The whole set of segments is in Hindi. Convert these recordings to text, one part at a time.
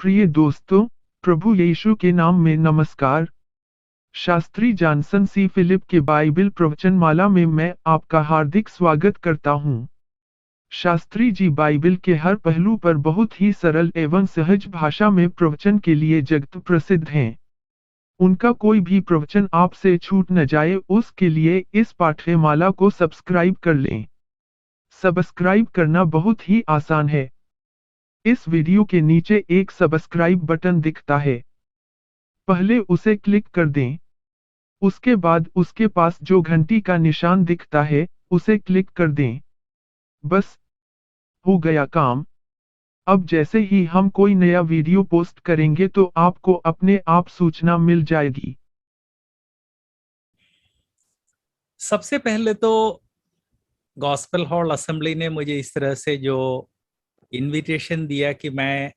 प्रिय दोस्तों, प्रभु यीशु के नाम में नमस्कार। शास्त्री जॉनसन सी फिलिप के बाइबल प्रवचनमाला में मैं आपका हार्दिक स्वागत करता हूं। शास्त्री जी बाइबल के हर पहलू पर बहुत ही सरल एवं सहज भाषा में प्रवचन के लिए जगत प्रसिद्ध हैं। उनका कोई भी प्रवचन आपसे छूट न जाए उसके लिए इस पाठ्यमाला को सब्सक्राइब कर लें। सब्सक्राइब करना बहुत ही आसान है। इस वीडियो के नीचे एक सब्सक्राइब बटन दिखता है। पहले उसे क्लिक कर दें। उसके बाद उसके पास जो घंटी का निशान दिखता है, उसे क्लिक कर दें। बस, हो गया काम। अब जैसे ही हम कोई नया वीडियो पोस्ट करेंगे तो आपको अपने आप सूचना मिल जाएगी। सबसे पहले तो गॉस्पेल हॉल असेंबली ने मुझे इस तरह से जो इनविटेशन दिया कि मैं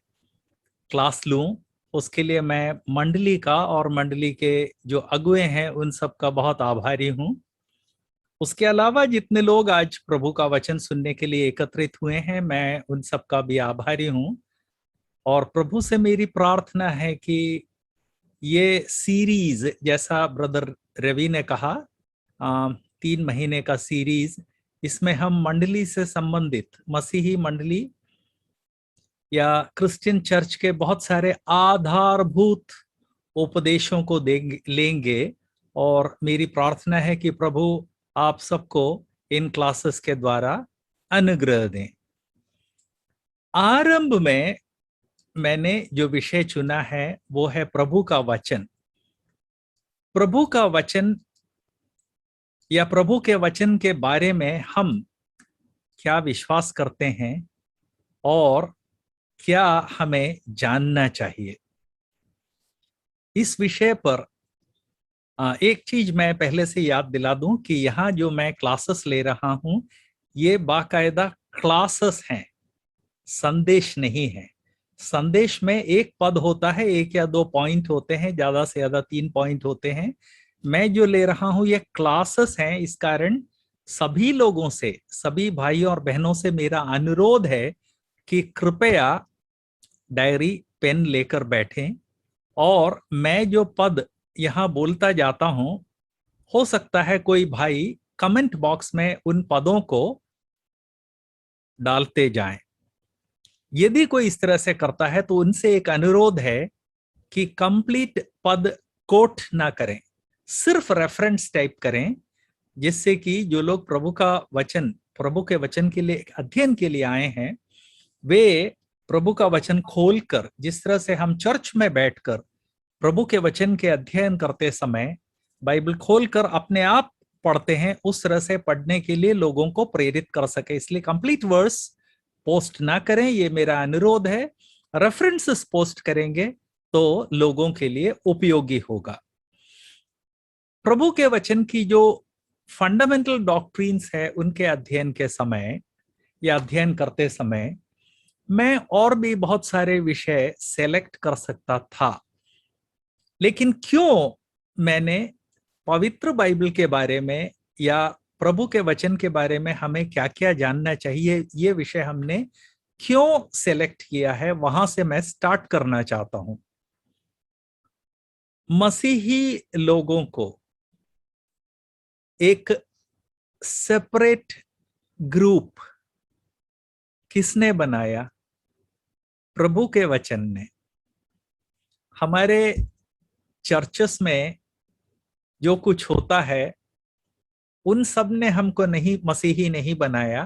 क्लास लूं, उसके लिए मैं मंडली का और मंडली के जो अगुए हैं उन सब का बहुत आभारी हूं। उसके अलावा जितने लोग आज प्रभु का वचन सुनने के लिए एकत्रित हुए हैं, मैं उन सब का भी आभारी हूं। और प्रभु से मेरी प्रार्थना है कि ये सीरीज, जैसा ब्रदर रवि ने कहा, 3 महीने का सीरीज, इसमें हम मंडली से संबंधित मसीही मंडली या क्रिश्चियन चर्च के बहुत सारे आधारभूत उपदेशों को लेंगे। और मेरी प्रार्थना है कि प्रभु आप सबको इन क्लासेस के द्वारा अनुग्रह दें। आरंभ में मैंने जो विषय चुना है वो है प्रभु का वचन। प्रभु का वचन या प्रभु के वचन के बारे में हम क्या विश्वास करते हैं और क्या हमें जानना चाहिए, इस विषय पर एक चीज मैं पहले से याद दिला दूं कि यहाँ जो मैं क्लासेस ले रहा हूं ये बाकायदा क्लासेस हैं, संदेश नहीं है। संदेश में एक पद होता है, 1 या 2 पॉइंट होते हैं, ज्यादा से ज्यादा 3 पॉइंट होते हैं। मैं जो ले रहा हूं ये क्लासेस हैं। इस कारण सभी लोगों से, सभी भाइयों और बहनों से मेरा अनुरोध है कि कृपया डायरी पेन लेकर बैठें। और मैं जो पद यहाँ बोलता जाता हूं, हो सकता है कोई भाई कमेंट बॉक्स में उन पदों को डालते जाएं। यदि कोई इस तरह से करता है तो उनसे एक अनुरोध है कि कंप्लीट पद कोट ना करें, सिर्फ रेफरेंस टाइप करें, जिससे कि जो लोग प्रभु के वचन के लिए अध्ययन के लिए आए हैं, वे प्रभु का वचन खोलकर, जिस तरह से हम चर्च में बैठकर प्रभु के वचन के अध्ययन करते समय बाइबल खोलकर अपने आप पढ़ते हैं, उस तरह से पढ़ने के लिए लोगों को प्रेरित कर सके। इसलिए कंप्लीट वर्स पोस्ट ना करें, ये मेरा अनुरोध है। रेफरेंसेस पोस्ट करेंगे तो लोगों के लिए उपयोगी होगा। प्रभु के वचन की जो फंडामेंटल डॉक्ट्रिन्स है उनके अध्ययन के समय या अध्ययन करते समय मैं और भी बहुत सारे विषय सेलेक्ट कर सकता था, लेकिन क्यों मैंने पवित्र बाइबल के बारे में या प्रभु के वचन के बारे में हमें क्या क्या जानना चाहिए, ये विषय हमने क्यों सेलेक्ट किया है, वहां से मैं स्टार्ट करना चाहता हूं। मसीही लोगों को एक सेपरेट ग्रुप किसने बनाया? प्रभु के वचन ने। हमारे चर्चेस में जो कुछ होता है उन सब ने हमको नहीं, मसीही नहीं बनाया।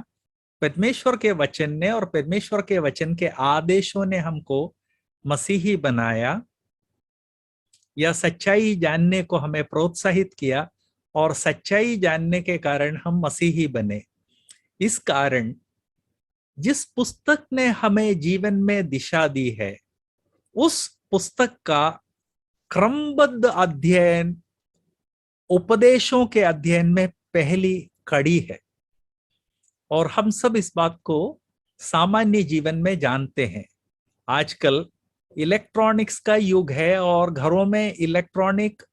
परमेश्वर के वचन ने और परमेश्वर के वचन के आदेशों ने हमको मसीही बनाया या सच्चाई जानने को हमें प्रोत्साहित किया, और सच्चाई जानने के कारण हम मसीही बने। इस कारण जिस पुस्तक ने हमें जीवन में दिशा दी है, उस पुस्तक का क्रमबद्ध अध्ययन उपदेशों के अध्ययन में पहली कड़ी है। और हम सब इस बात को सामान्य जीवन में जानते हैं। आजकल इलेक्ट्रॉनिक्स का युग है और घरों में इलेक्ट्रॉनिक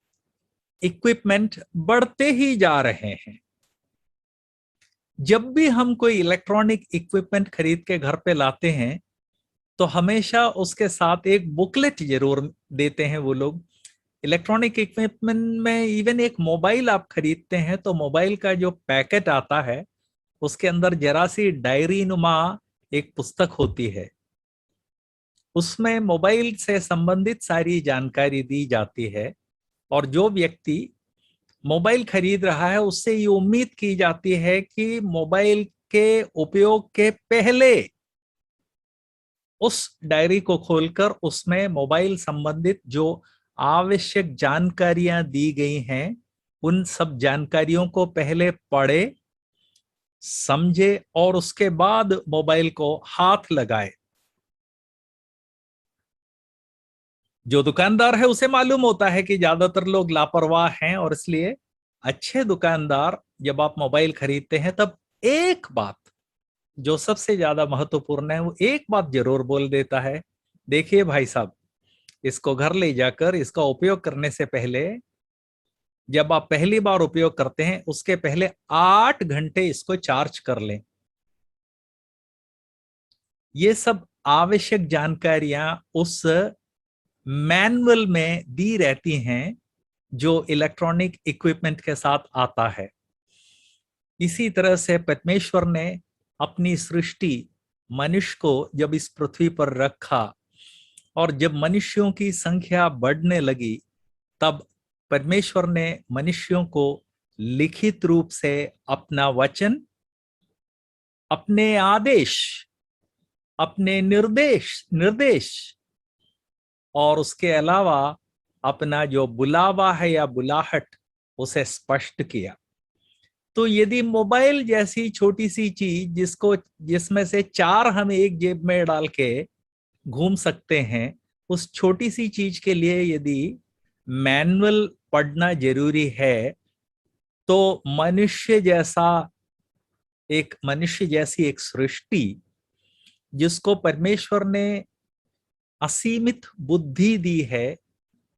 इक्विपमेंट बढ़ते ही जा रहे हैं। जब भी हम कोई इलेक्ट्रॉनिक इक्विपमेंट खरीद के घर पे लाते हैं तो हमेशा उसके साथ एक बुकलेट जरूर देते हैं वो लोग। इलेक्ट्रॉनिक इक्विपमेंट में इवन एक मोबाइल आप खरीदते हैं तो मोबाइल का जो पैकेट आता है उसके अंदर जरा सी डायरी नुमा एक पुस्तक होती है, उसमें मोबाइल से संबंधित सारी जानकारी दी जाती है। और जो व्यक्ति मोबाइल खरीद रहा है उससे ये उम्मीद की जाती है कि मोबाइल के उपयोग के पहले उस डायरी को खोलकर उसमें मोबाइल संबंधित जो आवश्यक जानकारियां दी गई हैं उन सब जानकारियों को पहले पढ़े, समझे और उसके बाद मोबाइल को हाथ लगाए। जो दुकानदार है उसे मालूम होता है कि ज्यादातर लोग लापरवाह हैं, और इसलिए अच्छे दुकानदार जब आप मोबाइल खरीदते हैं तब एक बात जो सबसे ज्यादा महत्वपूर्ण है वो एक बात जरूर बोल देता है, देखिए भाई साहब, इसको घर ले जाकर इसका उपयोग करने से पहले, जब आप पहली बार उपयोग करते हैं उसके पहले 8 घंटे इसको चार्ज कर लें। ये सब आवश्यक जानकारियां उस मैनुअल में दी रहती हैं जो इलेक्ट्रॉनिक इक्विपमेंट के साथ आता है। इसी तरह से परमेश्वर ने अपनी सृष्टि मनुष्य को जब इस पृथ्वी पर रखा और जब मनुष्यों की संख्या बढ़ने लगी तब परमेश्वर ने मनुष्यों को लिखित रूप से अपना वचन, अपने आदेश, अपने निर्देश निर्देश और उसके अलावा अपना जो बुलावा है या बुलाहट उसे स्पष्ट किया। तो यदि मोबाइल जैसी छोटी सी चीज जिसमें से 4 हम एक जेब में डाल के घूम सकते हैं, उस छोटी सी चीज के लिए यदि मैनुअल पढ़ना जरूरी है तो मनुष्य जैसी एक सृष्टि जिसको परमेश्वर ने असीमित बुद्धि दी है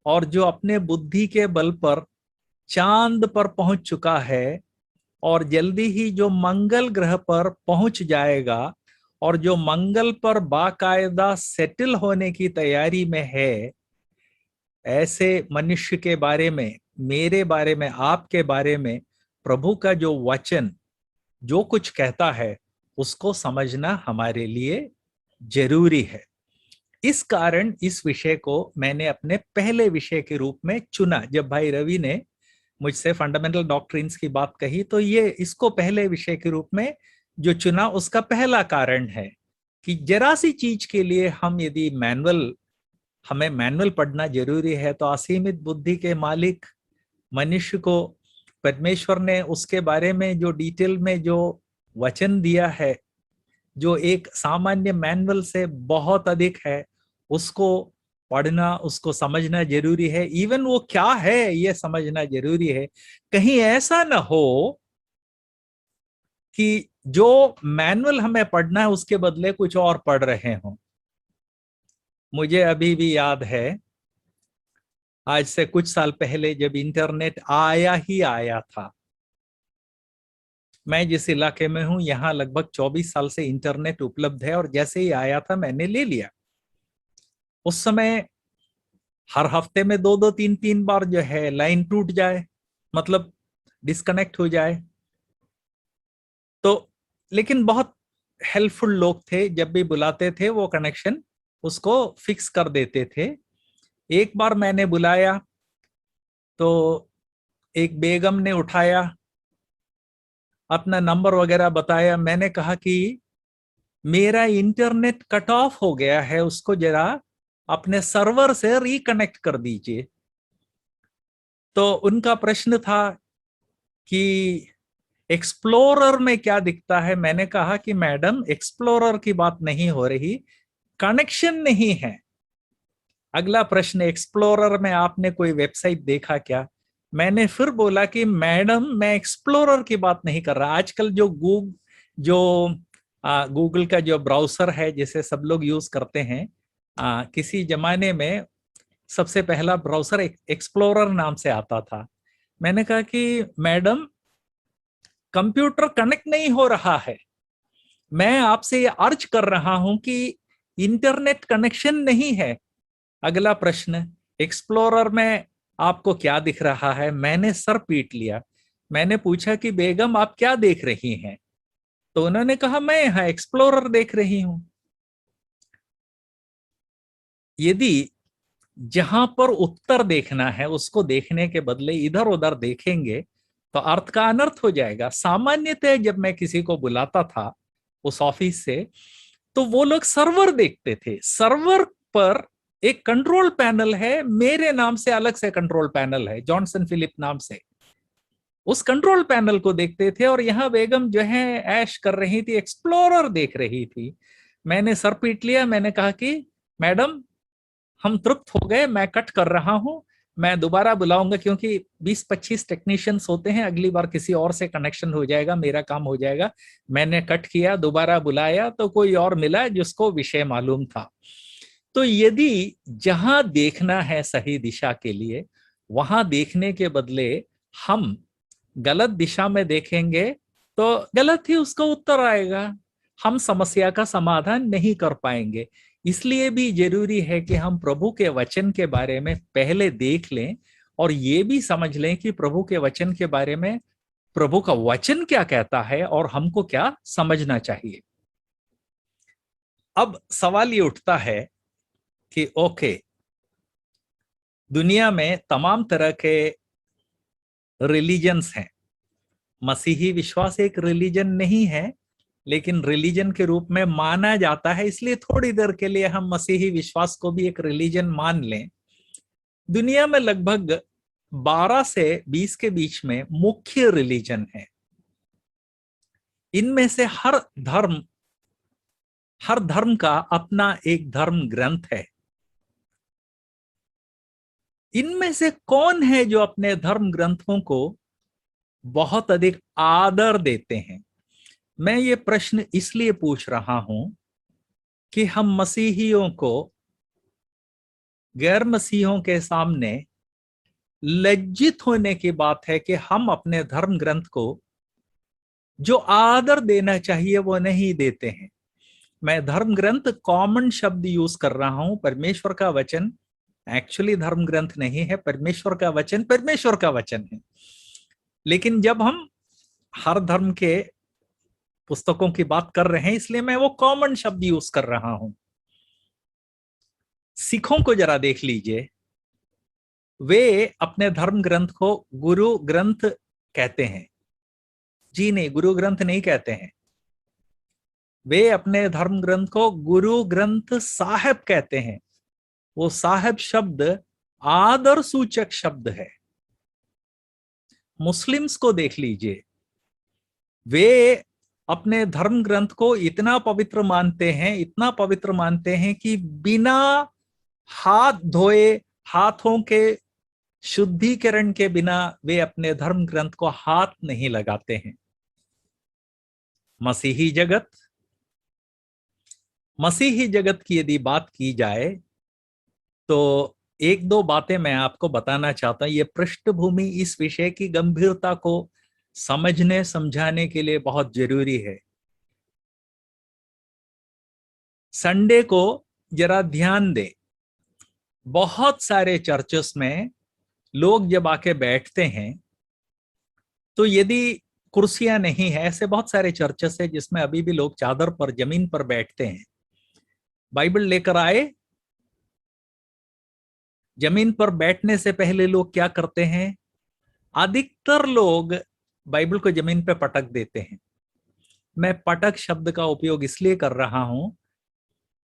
और जो अपने बुद्धि के बल पर चांद पर पहुंच चुका है और जल्दी ही जो मंगल ग्रह पर पहुंच जाएगा और जो मंगल पर बाकायदा सेटल होने की तैयारी में है, ऐसे मनुष्य के बारे में, मेरे बारे में, आपके बारे में प्रभु का जो वचन जो कुछ कहता है उसको समझना हमारे लिए जरूरी है। इस कारण इस विषय को मैंने अपने पहले विषय के रूप में चुना। जब भाई रवि ने मुझसे फंडामेंटल डॉक्ट्रिन्स की बात कही तो ये इसको पहले विषय के रूप में जो चुना उसका पहला कारण है कि जरा सी चीज के लिए यदि हमें मैनुअल पढ़ना जरूरी है तो असीमित बुद्धि के मालिक मनुष्य को परमेश्वर ने उसके बारे में जो डिटेल में जो वचन दिया है, जो एक सामान्य मैनुअल से बहुत अधिक है, उसको पढ़ना, उसको समझना जरूरी है। इवन वो क्या है ये समझना जरूरी है। कहीं ऐसा ना हो कि जो मैनुअल हमें पढ़ना है उसके बदले कुछ और पढ़ रहे हों। मुझे अभी भी याद है, आज से कुछ साल पहले जब इंटरनेट आया था, मैं जिस इलाके में हूं यहां लगभग 24 साल से इंटरनेट उपलब्ध है और जैसे ही आया था मैंने ले लिया। उस समय हर हफ्ते में 2-2 3-3 बार जो है लाइन टूट जाए, मतलब डिस्कनेक्ट हो जाए। तो लेकिन बहुत हेल्पफुल लोग थे, जब भी बुलाते थे वो कनेक्शन उसको फिक्स कर देते थे। एक बार मैंने बुलाया तो एक बेगम ने उठाया, अपना नंबर वगैरह बताया। मैंने कहा कि मेरा इंटरनेट कट ऑफ हो गया है, उसको जरा अपने सर्वर से रिकनेक्ट कर दीजिए। तो उनका प्रश्न था कि एक्सप्लोरर में क्या दिखता है। मैंने कहा कि मैडम एक्सप्लोरर की बात नहीं हो रही, कनेक्शन नहीं है। अगला प्रश्न, एक्सप्लोरर में आपने कोई वेबसाइट देखा क्या? मैंने फिर बोला कि मैडम मैं एक्सप्लोरर की बात नहीं कर रहा। आजकल जो गूगल का जो ब्राउजर है जिसे सब लोग यूज करते हैं, किसी जमाने में सबसे पहला ब्राउजर एक्सप्लोरर नाम से आता था। मैंने कहा कि मैडम कंप्यूटर कनेक्ट नहीं हो रहा है, मैं आपसे ये अर्ज कर रहा हूं कि इंटरनेट कनेक्शन नहीं है। अगला प्रश्न, एक्सप्लोरर में आपको क्या दिख रहा है? मैंने सर पीट लिया। मैंने पूछा कि बेगम आप क्या देख रही हैं? तो उन्होंने कहा मैं यहाँ एक्सप्लोरर देख रही हूं। यदि जहां पर उत्तर देखना है उसको देखने के बदले इधर उधर देखेंगे तो अर्थ का अनर्थ हो जाएगा। सामान्यतः जब मैं किसी को बुलाता था उस ऑफिस से, तो वो लोग सर्वर देखते थे। सर्वर पर एक कंट्रोल पैनल है, मेरे नाम से अलग से कंट्रोल पैनल है, जॉनसन फिलिप नाम से। उस कंट्रोल पैनल को देखते थे और यहाँ बेगम जो है ऐश कर रही थी, एक्सप्लोरर देख रही थी। मैंने सर पीट लिया। मैंने कहा कि मैडम हम तृप्त हो गए, मैं कट कर रहा हूं, मैं दोबारा बुलाऊंगा, क्योंकि 20-25 टेक्नीशियंस होते हैं, अगली बार किसी और से कनेक्शन हो जाएगा, मेरा काम हो जाएगा। मैंने कट किया, दोबारा बुलाया तो कोई और मिला जिसको विषय मालूम था। तो यदि जहां देखना है सही दिशा के लिए, वहां देखने के बदले हम गलत दिशा में देखेंगे तो गलत ही उसका उत्तर आएगा, हम समस्या का समाधान नहीं कर पाएंगे। इसलिए भी जरूरी है कि हम प्रभु के वचन के बारे में पहले देख लें और ये भी समझ लें कि प्रभु के वचन के बारे में प्रभु का वचन क्या कहता है और हमको क्या समझना चाहिए। अब सवाल ये उठता है कि ओके, दुनिया में तमाम तरह के रिलीजन्स हैं। मसीही विश्वास एक रिलीजन नहीं है, लेकिन रिलीजन के रूप में माना जाता है, इसलिए थोड़ी देर के लिए हम मसीही विश्वास को भी एक रिलीजन मान लें। दुनिया में लगभग 12 से 20 के बीच में मुख्य रिलीजन है। इनमें से हर धर्म का अपना एक धर्म ग्रंथ है। इनमें से कौन है जो अपने धर्म ग्रंथों को बहुत अधिक आदर देते हैं? मैं ये प्रश्न इसलिए पूछ रहा हूं कि हम मसीहियों को गैर मसीहियों के सामने लज्जित होने की बात है कि हम अपने धर्म ग्रंथ को जो आदर देना चाहिए वो नहीं देते हैं। मैं धर्म ग्रंथ कॉमन शब्द यूज कर रहा हूं। परमेश्वर का वचन एक्चुअली धर्म ग्रंथ नहीं है, परमेश्वर का वचन परमेश्वर का वचन है। लेकिन जब हम हर धर्म के पुस्तकों की बात कर रहे हैं, इसलिए मैं वो कॉमन शब्द यूज कर रहा हूं। सिखों को जरा देख लीजिए, वे अपने धर्म ग्रंथ को गुरु ग्रंथ कहते हैं। जी नहीं, गुरु ग्रंथ नहीं कहते हैं। वे अपने धर्म ग्रंथ को गुरु ग्रंथ साहिब कहते हैं। वो साहिब शब्द आदर सूचक शब्द है। मुस्लिम्स को देख लीजिए, वे अपने धर्म ग्रंथ को इतना पवित्र मानते हैं, इतना पवित्र मानते हैं कि बिना हाथ धोए, हाथों के शुद्धिकरण के बिना वे अपने धर्म ग्रंथ को हाथ नहीं लगाते हैं। मसीही जगत की यदि बात की जाए तो एक दो बातें मैं आपको बताना चाहता हूं। ये पृष्ठभूमि इस विषय की गंभीरता को समझने समझाने के लिए बहुत जरूरी है। संडे को जरा ध्यान दे, बहुत सारे चर्चेस में लोग जब आके बैठते हैं तो यदि कुर्सियां नहीं है, ऐसे बहुत सारे चर्चेस है जिसमें अभी भी लोग चादर पर, जमीन पर बैठते हैं। बाइबल लेकर आए, जमीन पर बैठने से पहले लोग क्या करते हैं? अधिकतर लोग बाइबल को जमीन पर पटक देते हैं। मैं पटक शब्द का उपयोग इसलिए कर रहा हूं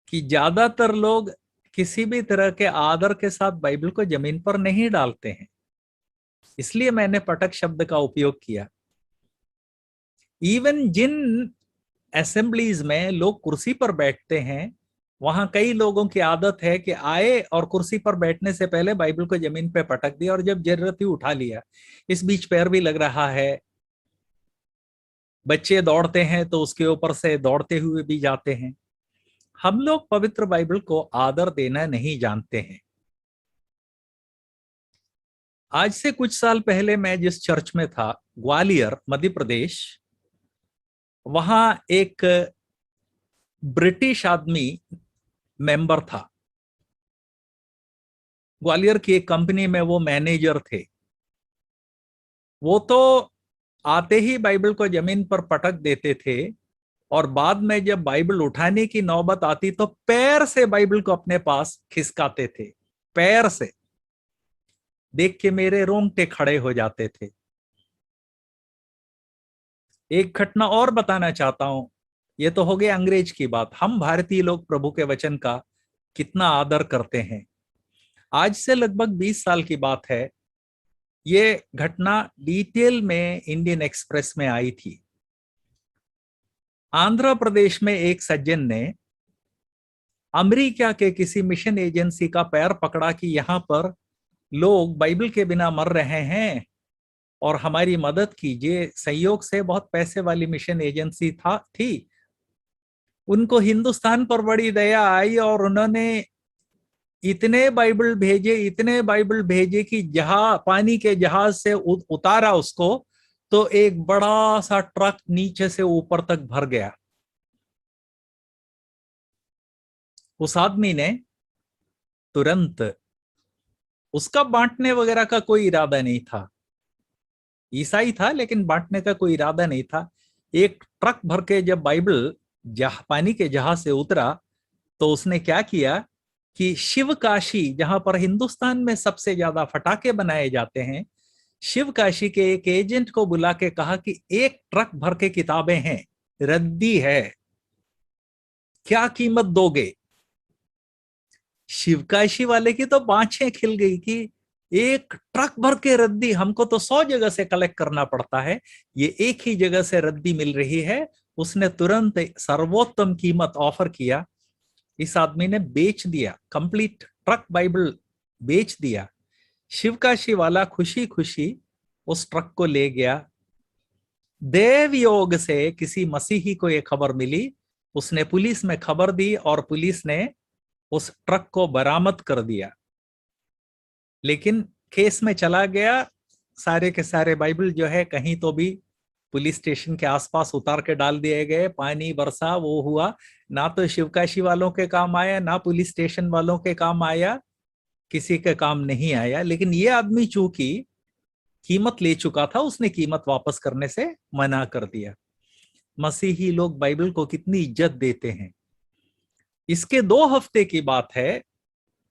कि ज्यादातर लोग किसी भी तरह के आदर के साथ बाइबल को जमीन पर नहीं डालते हैं, इसलिए मैंने पटक शब्द का उपयोग किया। इवन जिन असेंबलीज में लोग कुर्सी पर बैठते हैं, वहां कई लोगों की आदत है कि आए और कुर्सी पर बैठने से पहले बाइबल को जमीन पे पटक दिया और जब जरूरत ही उठा लिया। इस बीच पैर भी लग रहा है, बच्चे दौड़ते हैं तो उसके ऊपर से दौड़ते हुए भी जाते हैं। हम लोग पवित्र बाइबल को आदर देना नहीं जानते हैं। आज से कुछ साल पहले मैं जिस चर्च में था, ग्वालियर मध्य प्रदेश, वहां एक ब्रिटिश आदमी मेंबर था। ग्वालियर की एक कंपनी में वो मैनेजर थे। वो तो आते ही बाइबल को जमीन पर पटक देते थे, और बाद में जब बाइबल उठाने की नौबत आती तो पैर से बाइबल को अपने पास खिसकाते थे, पैर से। देख के मेरे रोंगटे खड़े हो जाते थे। एक घटना और बताना चाहता हूं। ये तो हो गई अंग्रेज की बात। हम भारतीय लोग प्रभु के वचन का कितना आदर करते हैं। आज से लगभग 20 साल की बात है। ये घटना डिटेल में इंडियन एक्सप्रेस में आई थी। आंध्र प्रदेश में एक सज्जन ने अमेरिका के किसी मिशन एजेंसी का पैर पकड़ा कि यहां पर लोग बाइबल के बिना मर रहे हैं और हमारी मदद कीजिए। संयोग से बहुत पैसे वाली मिशन एजेंसी थी। उनको हिंदुस्तान पर बड़ी दया आई और उन्होंने इतने बाइबल भेजे कि जहां पानी के जहाज से उतारा उसको, तो एक बड़ा सा ट्रक नीचे से ऊपर तक भर गया। उस आदमी ने तुरंत, उसका बांटने वगैरह का कोई इरादा नहीं था, ईसाई था लेकिन बांटने का कोई इरादा नहीं था। एक ट्रक भर के जब बाइबल पानी के जहाज से उतरा, तो उसने क्या किया कि शिव काशी, जहां पर हिंदुस्तान में सबसे ज्यादा फटाके बनाए जाते हैं, शिव काशी के एक एजेंट को बुला के कहा कि एक ट्रक भर के किताबें हैं, रद्दी है, क्या कीमत दोगे? शिवकाशी वाले की तो बाँछें खिल गई कि एक ट्रक भर के रद्दी, हमको तो 100 जगह से कलेक्ट करना पड़ता है, ये एक ही जगह से रद्दी मिल रही है। उसने तुरंत सर्वोत्तम कीमत ऑफर किया। इस आदमी ने बेच दिया, कंप्लीट ट्रक बाइबल बेच दिया। शिवकाशी वाला खुशी खुशी उस ट्रक को ले गया। देव योग से किसी मसीही को यह खबर मिली, उसने पुलिस में खबर दी और पुलिस ने उस ट्रक को बरामद कर दिया। लेकिन केस में चला गया, सारे के सारे बाइबल जो है कहीं तो भी पुलिस स्टेशन के आसपास उतार के डाल दिए गए। पानी बरसा, वो हुआ, ना तो शिवकाशी वालों के काम आया, ना पुलिस स्टेशन वालों के काम आया, किसी के काम नहीं आया। लेकिन ये आदमी चूंकि कीमत ले चुका था, उसने कीमत वापस करने से मना कर दिया। मसीही लोग बाइबल को कितनी इज्जत देते हैं। इसके 2 हफ्ते की बात है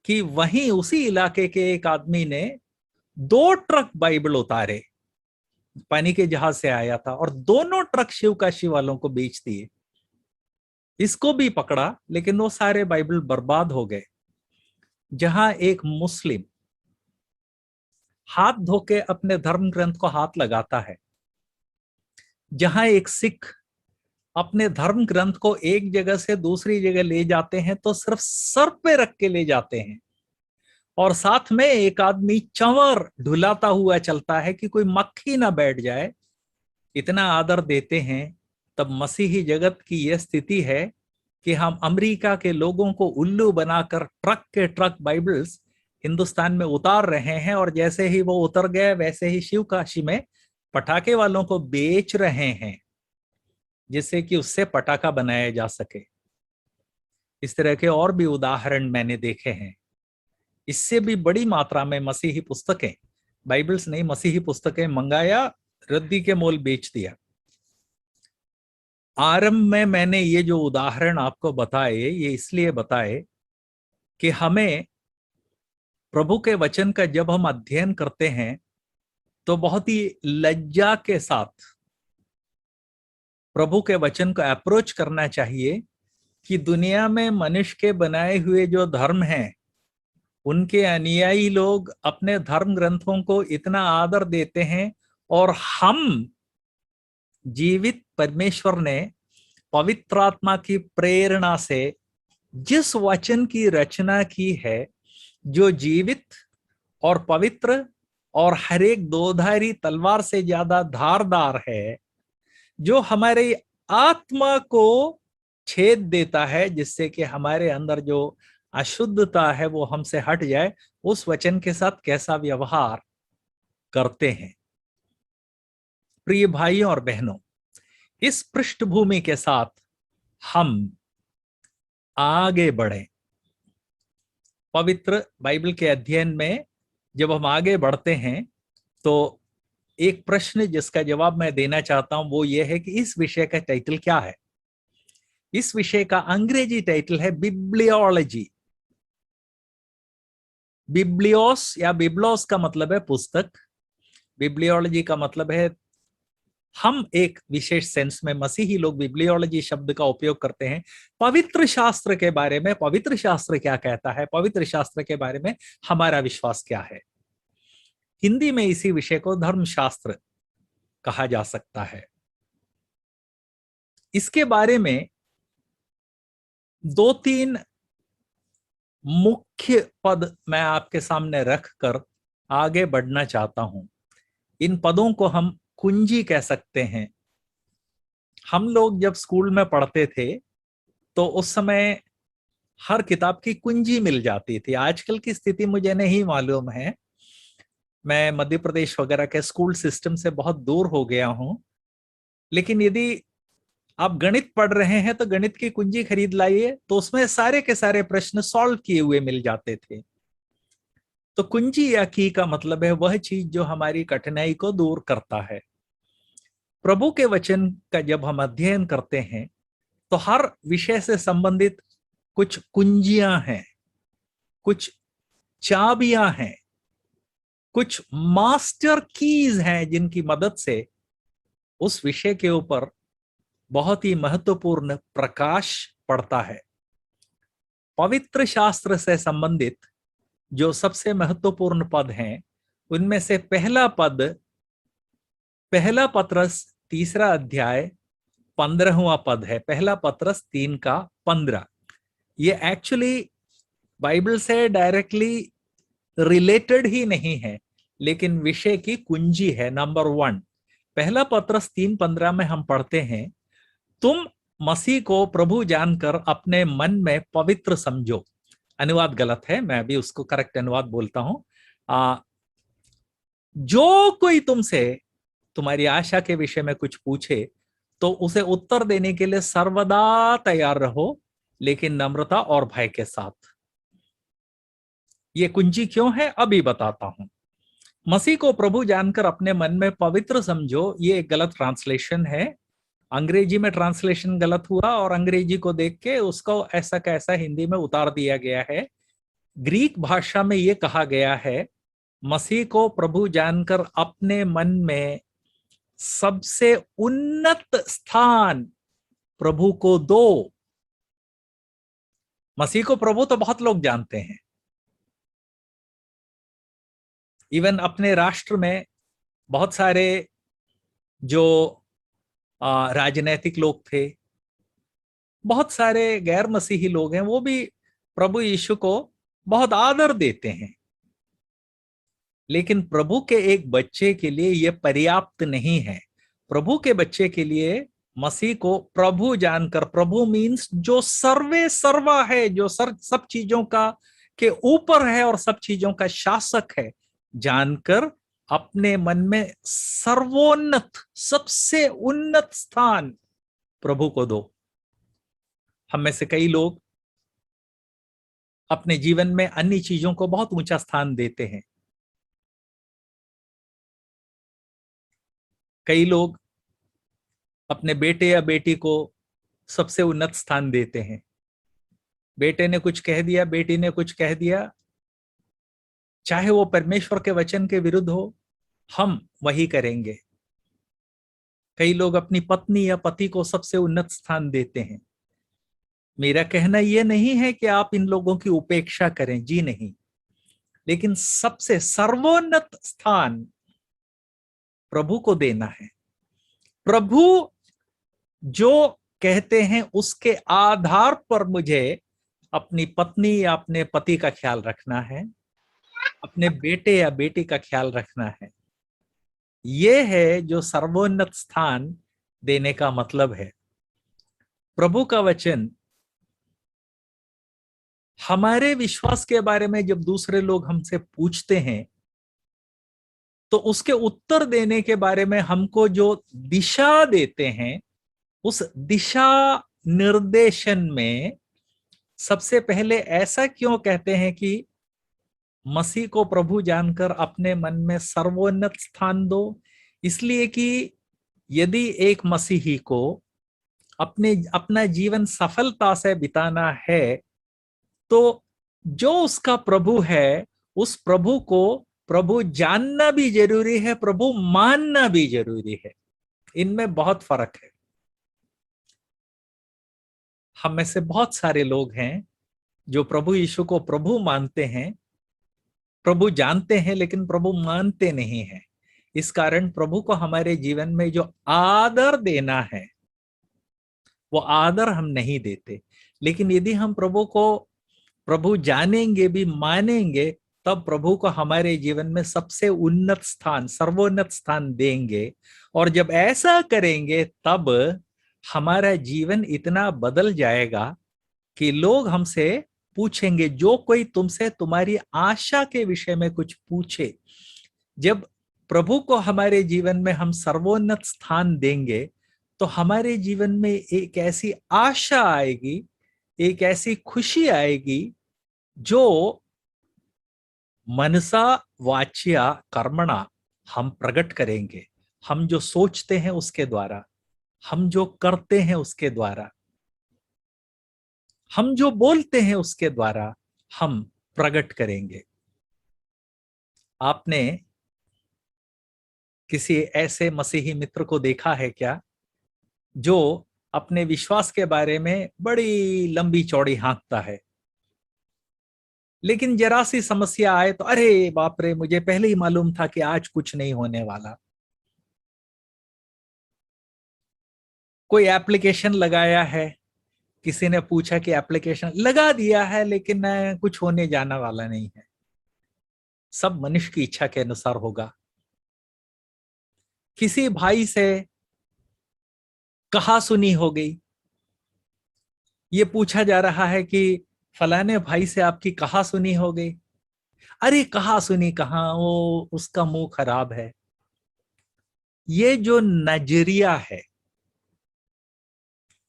कि वहीं उसी इलाके के एक आदमी ने 2 ट्रक बाइबल उतारे, पानी के जहाज से आया था, और दोनों ट्रक शिवकाशी वालों को बेच दिए। इसको भी पकड़ा, लेकिन वो सारे बाइबल बर्बाद हो गए। जहां एक मुस्लिम हाथ धो के अपने धर्म ग्रंथ को हाथ लगाता है, जहां एक सिख अपने धर्म ग्रंथ को एक जगह से दूसरी जगह ले जाते हैं तो सिर्फ सर पे रख के ले जाते हैं, और साथ में एक आदमी चंवर ढुलाता हुआ चलता है कि कोई मक्खी ना बैठ जाए, इतना आदर देते हैं। तब मसीही जगत की यह स्थिति है कि हम अमेरिका के लोगों को उल्लू बनाकर ट्रक के ट्रक बाइबल्स हिंदुस्तान में उतार रहे हैं, और जैसे ही वो उतर गए वैसे ही शिवकाशी में पटाखे वालों को बेच रहे हैं, जिससे कि उससे पटाखा बनाया जा सके। इस तरह के और भी उदाहरण मैंने देखे हैं। इससे भी बड़ी मात्रा में मसीही पुस्तकें, बाइबल्स नहीं, मसीही पुस्तकें मंगाया, रद्दी के मोल बेच दिया। आरंभ में मैंने ये जो उदाहरण आपको बताए, ये इसलिए बताए कि हमें प्रभु के वचन का जब हम अध्ययन करते हैं तो बहुत ही लज्जा के साथ प्रभु के वचन को अप्रोच करना चाहिए कि दुनिया में मनुष्य के बनाए हुए जो धर्म हैं, उनके अनुयायी लोग अपने धर्म ग्रंथों को इतना आदर देते हैं, और हम जीवित परमेश्वर ने पवित्र आत्मा की प्रेरणा से जिस वचन की रचना की है, जो जीवित और पवित्र और हर एक दोधारी तलवार से ज्यादा धारदार है, जो हमारी आत्मा को छेद देता है, जिससे कि हमारे अंदर जो अशुद्धता है वो हमसे हट जाए, उस वचन के साथ कैसा व्यवहार करते हैं। प्रिय भाइयों और बहनों, इस पृष्ठभूमि के साथ हम आगे बढ़ें। पवित्र बाइबल के अध्ययन में जब हम आगे बढ़ते हैं तो एक प्रश्न जिसका जवाब मैं देना चाहता हूं वो ये है कि इस विषय का टाइटल क्या है। इस विषय का अंग्रेजी टाइटल है बिब्लियोलॉजी। बिब्लियोस या बिब्लोस का मतलब है पुस्तक, बिब्लियोलॉजी का मतलब है, हम एक विशेष सेंस में मसीही लोग बिब्लियोलॉजी शब्द का उपयोग करते हैं पवित्र शास्त्र के बारे में। पवित्र शास्त्र क्या कहता है, पवित्र शास्त्र के बारे में हमारा विश्वास क्या है। हिंदी में इसी विषय को धर्मशास्त्र कहा जा सकता है। इसके बारे में दो तीन मुख्य पद मैं आपके सामने रखकर आगे बढ़ना चाहता हूं। इन पदों को हम कुंजी कह सकते हैं। हम लोग जब स्कूल में पढ़ते थे तो उस समय हर किताब की कुंजी मिल जाती थी। आजकल की स्थिति मुझे नहीं मालूम है, मैं मध्य प्रदेश वगैरह के स्कूल सिस्टम से बहुत दूर हो गया हूं, लेकिन यदि आप गणित पढ़ रहे हैं तो गणित की कुंजी खरीद लाइए, तो उसमें सारे के सारे प्रश्न सॉल्व किए हुए मिल जाते थे। तो कुंजी या की का मतलब है वह चीज जो हमारी कठिनाई को दूर करता है। प्रभु के वचन का जब हम अध्ययन करते हैं तो हर विषय से संबंधित कुछ कुंजियां हैं, कुछ चाबियां हैं, कुछ मास्टर कीज हैं जिनकी मदद से उस विषय के ऊपर बहुत ही महत्वपूर्ण प्रकाश पड़ता है। पवित्र शास्त्र से संबंधित जो सबसे महत्वपूर्ण पद हैं उनमें से पहला पद, पहला पत्रस 3 अध्याय 15वां पद है। पहला पत्रस 3 का 15। ये एक्चुअली बाइबल से डायरेक्टली रिलेटेड ही नहीं है, लेकिन विषय की कुंजी है। नंबर 1, पहला पत्रस 3:15 में हम पढ़ते हैं, तुम मसीह को प्रभु जानकर अपने मन में पवित्र समझो। अनुवाद गलत है, मैं अभी उसको करेक्ट अनुवाद बोलता हूं। जो कोई तुमसे तुम्हारी आशा के विषय में कुछ पूछे तो उसे उत्तर देने के लिए सर्वदा तैयार रहो, लेकिन नम्रता और भय के साथ। ये कुंजी क्यों है अभी बताता हूं। मसीह को प्रभु जानकर अपने मन में पवित्र समझो, ये एक गलत ट्रांसलेशन है। अंग्रेजी में ट्रांसलेशन गलत हुआ और अंग्रेजी को देख के उसको ऐसा का ऐसा हिंदी में उतार दिया गया है। ग्रीक भाषा में यह कहा गया है, मसीह को प्रभु जानकर अपने मन में सबसे उन्नत स्थान प्रभु को दो। मसीह को प्रभु तो बहुत लोग जानते हैं, इवन अपने राष्ट्र में बहुत सारे जो राजनैतिक लोग थे, बहुत सारे गैर मसीही लोग हैं, वो भी प्रभु यीशु को बहुत आदर देते हैं। लेकिन प्रभु के एक बच्चे के लिए यह पर्याप्त नहीं है। प्रभु के बच्चे के लिए मसीह को प्रभु जानकर, प्रभु मीन्स जो सर्वे सर्वा है, जो सब चीजों का के ऊपर है और सब चीजों का शासक है, जानकर अपने मन में सर्वोन्नत, सबसे उन्नत स्थान प्रभु को दो। हम में से कई लोग अपने जीवन में अन्य चीजों को बहुत ऊंचा स्थान देते हैं। कई लोग अपने बेटे या बेटी को सबसे उन्नत स्थान देते हैं। बेटे ने कुछ कह दिया, बेटी ने कुछ कह दिया, चाहे वो परमेश्वर के वचन के विरुद्ध हो, हम वही करेंगे। कई लोग अपनी पत्नी या पति को सबसे उन्नत स्थान देते हैं। मेरा कहना यह नहीं है कि आप इन लोगों की उपेक्षा करें, जी नहीं, लेकिन सबसे सर्वोन्नत स्थान प्रभु को देना है। प्रभु जो कहते हैं उसके आधार पर मुझे अपनी पत्नी या अपने पति का ख्याल रखना है, अपने बेटे या बेटी का ख्याल रखना है। यह है जो सर्वोन्नत स्थान देने का मतलब है। प्रभु का वचन हमारे विश्वास के बारे में जब दूसरे लोग हमसे पूछते हैं तो उसके उत्तर देने के बारे में हमको जो दिशा देते हैं, उस दिशा निर्देशन में सबसे पहले ऐसा क्यों कहते हैं कि मसीह को प्रभु जानकर अपने मन में सर्वोन्नत स्थान दो? इसलिए कि यदि एक मसीही को अपना जीवन सफलता से बिताना है, तो जो उसका प्रभु है उस प्रभु को प्रभु जानना भी जरूरी है, प्रभु मानना भी जरूरी है। इनमें बहुत फर्क है। हम में से बहुत सारे लोग हैं जो प्रभु यीशु को प्रभु मानते हैं, प्रभु जानते हैं, लेकिन प्रभु मानते नहीं हैं। इस कारण प्रभु को हमारे जीवन में जो आदर देना है वो आदर हम नहीं देते। लेकिन यदि हम प्रभु को प्रभु जानेंगे भी, मानेंगे, तब प्रभु को हमारे जीवन में सबसे उन्नत स्थान, सर्वोन्नत स्थान देंगे। और जब ऐसा करेंगे तब हमारा जीवन इतना बदल जाएगा कि लोग हमसे पूछेंगे, जो कोई तुमसे तुम्हारी आशा के विषय में कुछ पूछे। जब प्रभु को हमारे जीवन में हम सर्वोन्नत स्थान देंगे तो हमारे जीवन में एक ऐसी आशा आएगी, एक ऐसी खुशी आएगी जो मनसा वाच्या कर्मणा हम प्रकट करेंगे। हम जो सोचते हैं उसके द्वारा, हम जो करते हैं उसके द्वारा, हम जो बोलते हैं उसके द्वारा हम प्रकट करेंगे। आपने किसी ऐसे मसीही मित्र को देखा है क्या जो अपने विश्वास के बारे में बड़ी लंबी चौड़ी हाँकता है, लेकिन जरा सी समस्या आए तो अरे बाप रे, मुझे पहले ही मालूम था कि आज कुछ नहीं होने वाला। कोई एप्लीकेशन लगाया है, किसी ने पूछा कि एप्लीकेशन लगा दिया है लेकिन कुछ होने जाने वाला नहीं है। सब मनुष्य की इच्छा के अनुसार होगा। किसी भाई से कहा सुनी हो गई, ये पूछा जा रहा है कि फलाने भाई से आपकी कहा सुनी हो गई। अरे कहा सुनी कहाँ, वो उसका मुंह खराब है। ये जो नजरिया है,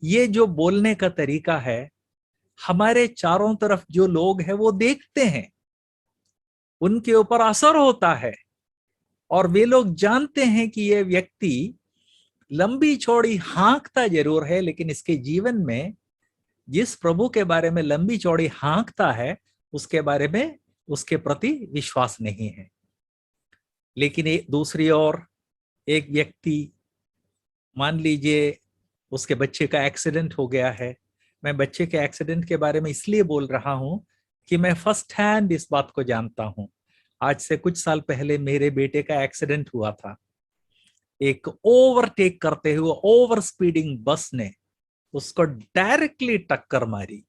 ये जो बोलने का तरीका है, हमारे चारों तरफ जो लोग हैं वो देखते हैं, उनके ऊपर असर होता है और वे लोग जानते हैं कि ये व्यक्ति लंबी चौड़ी हाँकता जरूर है, लेकिन इसके जीवन में जिस प्रभु के बारे में लंबी चौड़ी हाँकता है उसके बारे में, उसके प्रति विश्वास नहीं है। लेकिन एक दूसरी ओर एक व्यक्ति, मान लीजिए उसके बच्चे का एक्सीडेंट हो गया है। मैं बच्चे के एक्सीडेंट के बारे में इसलिए बोल रहा हूं कि मैं फर्स्ट हैंड इस बात को जानता हूं। आज से कुछ साल पहले मेरे बेटे का एक्सीडेंट हुआ था। एक ओवरटेक करते हुए ओवर स्पीडिंग बस ने उसको डायरेक्टली टक्कर मारी।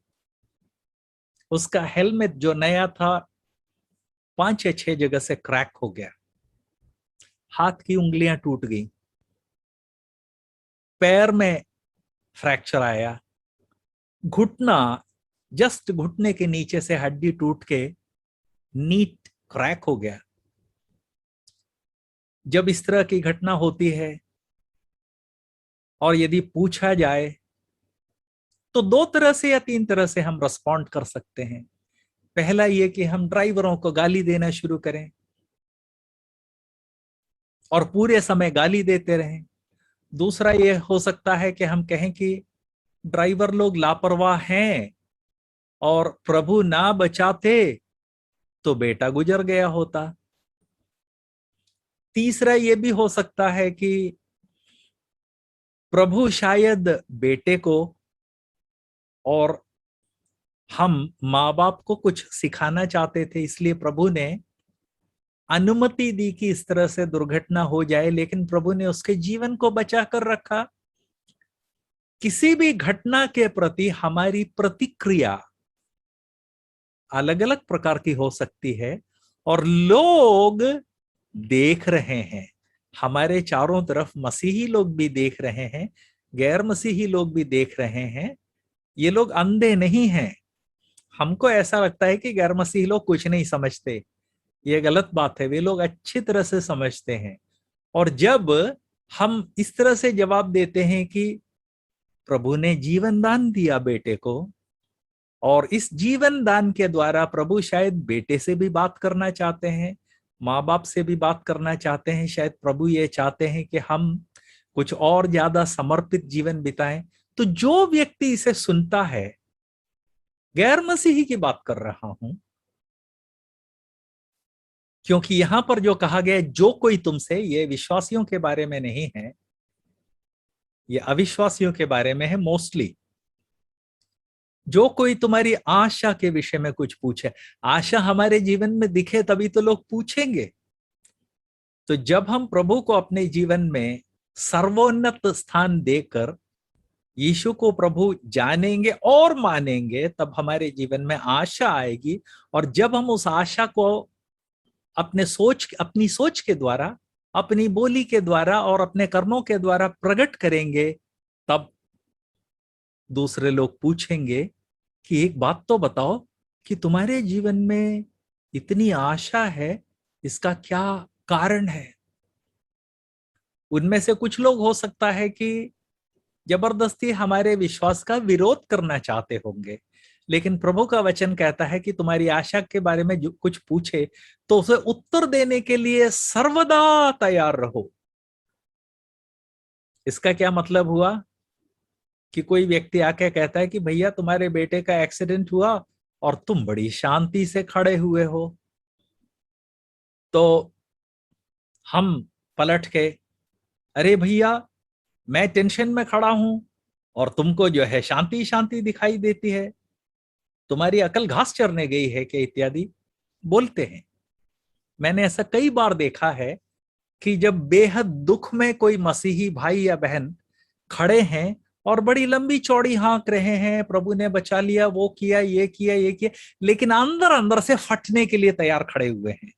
उसका हेलमेट जो नया था 5 या 6 जगह से क्रैक हो गया, हाथ की उंगलियां टूट गई, पैर में फ्रैक्चर आया, घुटना, जस्ट घुटने के नीचे से हड्डी टूट के नीट क्रैक हो गया। जब इस तरह की घटना होती है और यदि पूछा जाए तो 2 तरह से या 3 तरह से हम रिस्पॉन्ड कर सकते हैं। पहला ये कि हम ड्राइवरों को गाली देना शुरू करें और पूरे समय गाली देते रहें। दूसरा ये हो सकता है कि हम कहें कि ड्राइवर लोग लापरवाह हैं और प्रभु ना बचाते तो बेटा गुजर गया होता। तीसरा ये भी हो सकता है कि प्रभु शायद बेटे को और हम माँ बाप को कुछ सिखाना चाहते थे, इसलिए प्रभु ने अनुमति दी कि इस तरह से दुर्घटना हो जाए, लेकिन प्रभु ने उसके जीवन को बचा कर रखा। किसी भी घटना के प्रति हमारी प्रतिक्रिया अलग अलग प्रकार की हो सकती है और लोग देख रहे हैं। हमारे चारों तरफ मसीही लोग भी देख रहे हैं, गैर मसीही लोग भी देख रहे हैं। ये लोग अंधे नहीं हैं। हमको ऐसा लगता है कि गैर मसीही लोग कुछ नहीं समझते, ये गलत बात है। वे लोग अच्छी तरह से समझते हैं। और जब हम इस तरह से जवाब देते हैं कि प्रभु ने जीवन दान दिया बेटे को, और इस जीवन दान के द्वारा प्रभु शायद बेटे से भी बात करना चाहते हैं, माँ बाप से भी बात करना चाहते हैं। शायद प्रभु ये चाहते हैं कि हम कुछ और ज्यादा समर्पित जीवन बिताएं। तो जो व्यक्ति इसे सुनता है, गैर मसीही की बात कर रहा हूं, क्योंकि यहां पर जो कहा गया जो कोई तुमसे, ये विश्वासियों के बारे में नहीं है, ये अविश्वासियों के बारे में है मोस्टली। जो कोई तुम्हारी आशा के विषय में कुछ पूछे, आशा हमारे जीवन में दिखे तभी तो लोग पूछेंगे। तो जब हम प्रभु को अपने जीवन में सर्वोन्नत स्थान देकर यीशु को प्रभु जानेंगे और मानेंगे, तब हमारे जीवन में आशा आएगी। और जब हम उस आशा को अपनी सोच के द्वारा, अपनी बोली के द्वारा और अपने कर्मों के द्वारा प्रकट करेंगे, तब दूसरे लोग पूछेंगे कि एक बात तो बताओ कि तुम्हारे जीवन में इतनी आशा है, इसका क्या कारण है। उनमें से कुछ लोग हो सकता है कि जबरदस्ती हमारे विश्वास का विरोध करना चाहते होंगे, लेकिन प्रभु का वचन कहता है कि तुम्हारी आशा के बारे में जो कुछ पूछे तो उसे उत्तर देने के लिए सर्वदा तैयार रहो। इसका क्या मतलब हुआ कि कोई व्यक्ति आके कहता है कि भैया तुम्हारे बेटे का एक्सीडेंट हुआ और तुम बड़ी शांति से खड़े हुए हो, तो हम पलट के, अरे भैया मैं टेंशन में खड़ा हूं और तुमको जो है शांति शांति दिखाई देती है, तुम्हारी अकल घास चरने गई है क्या, इत्यादि बोलते हैं। मैंने ऐसा कई बार देखा है कि जब बेहद दुख में कोई मसीही भाई या बहन खड़े हैं और बड़ी लंबी चौड़ी हाँक रहे हैं, प्रभु ने बचा लिया, वो किया, ये किया, ये किया, लेकिन अंदर अंदर से फटने के लिए तैयार खड़े हुए हैं।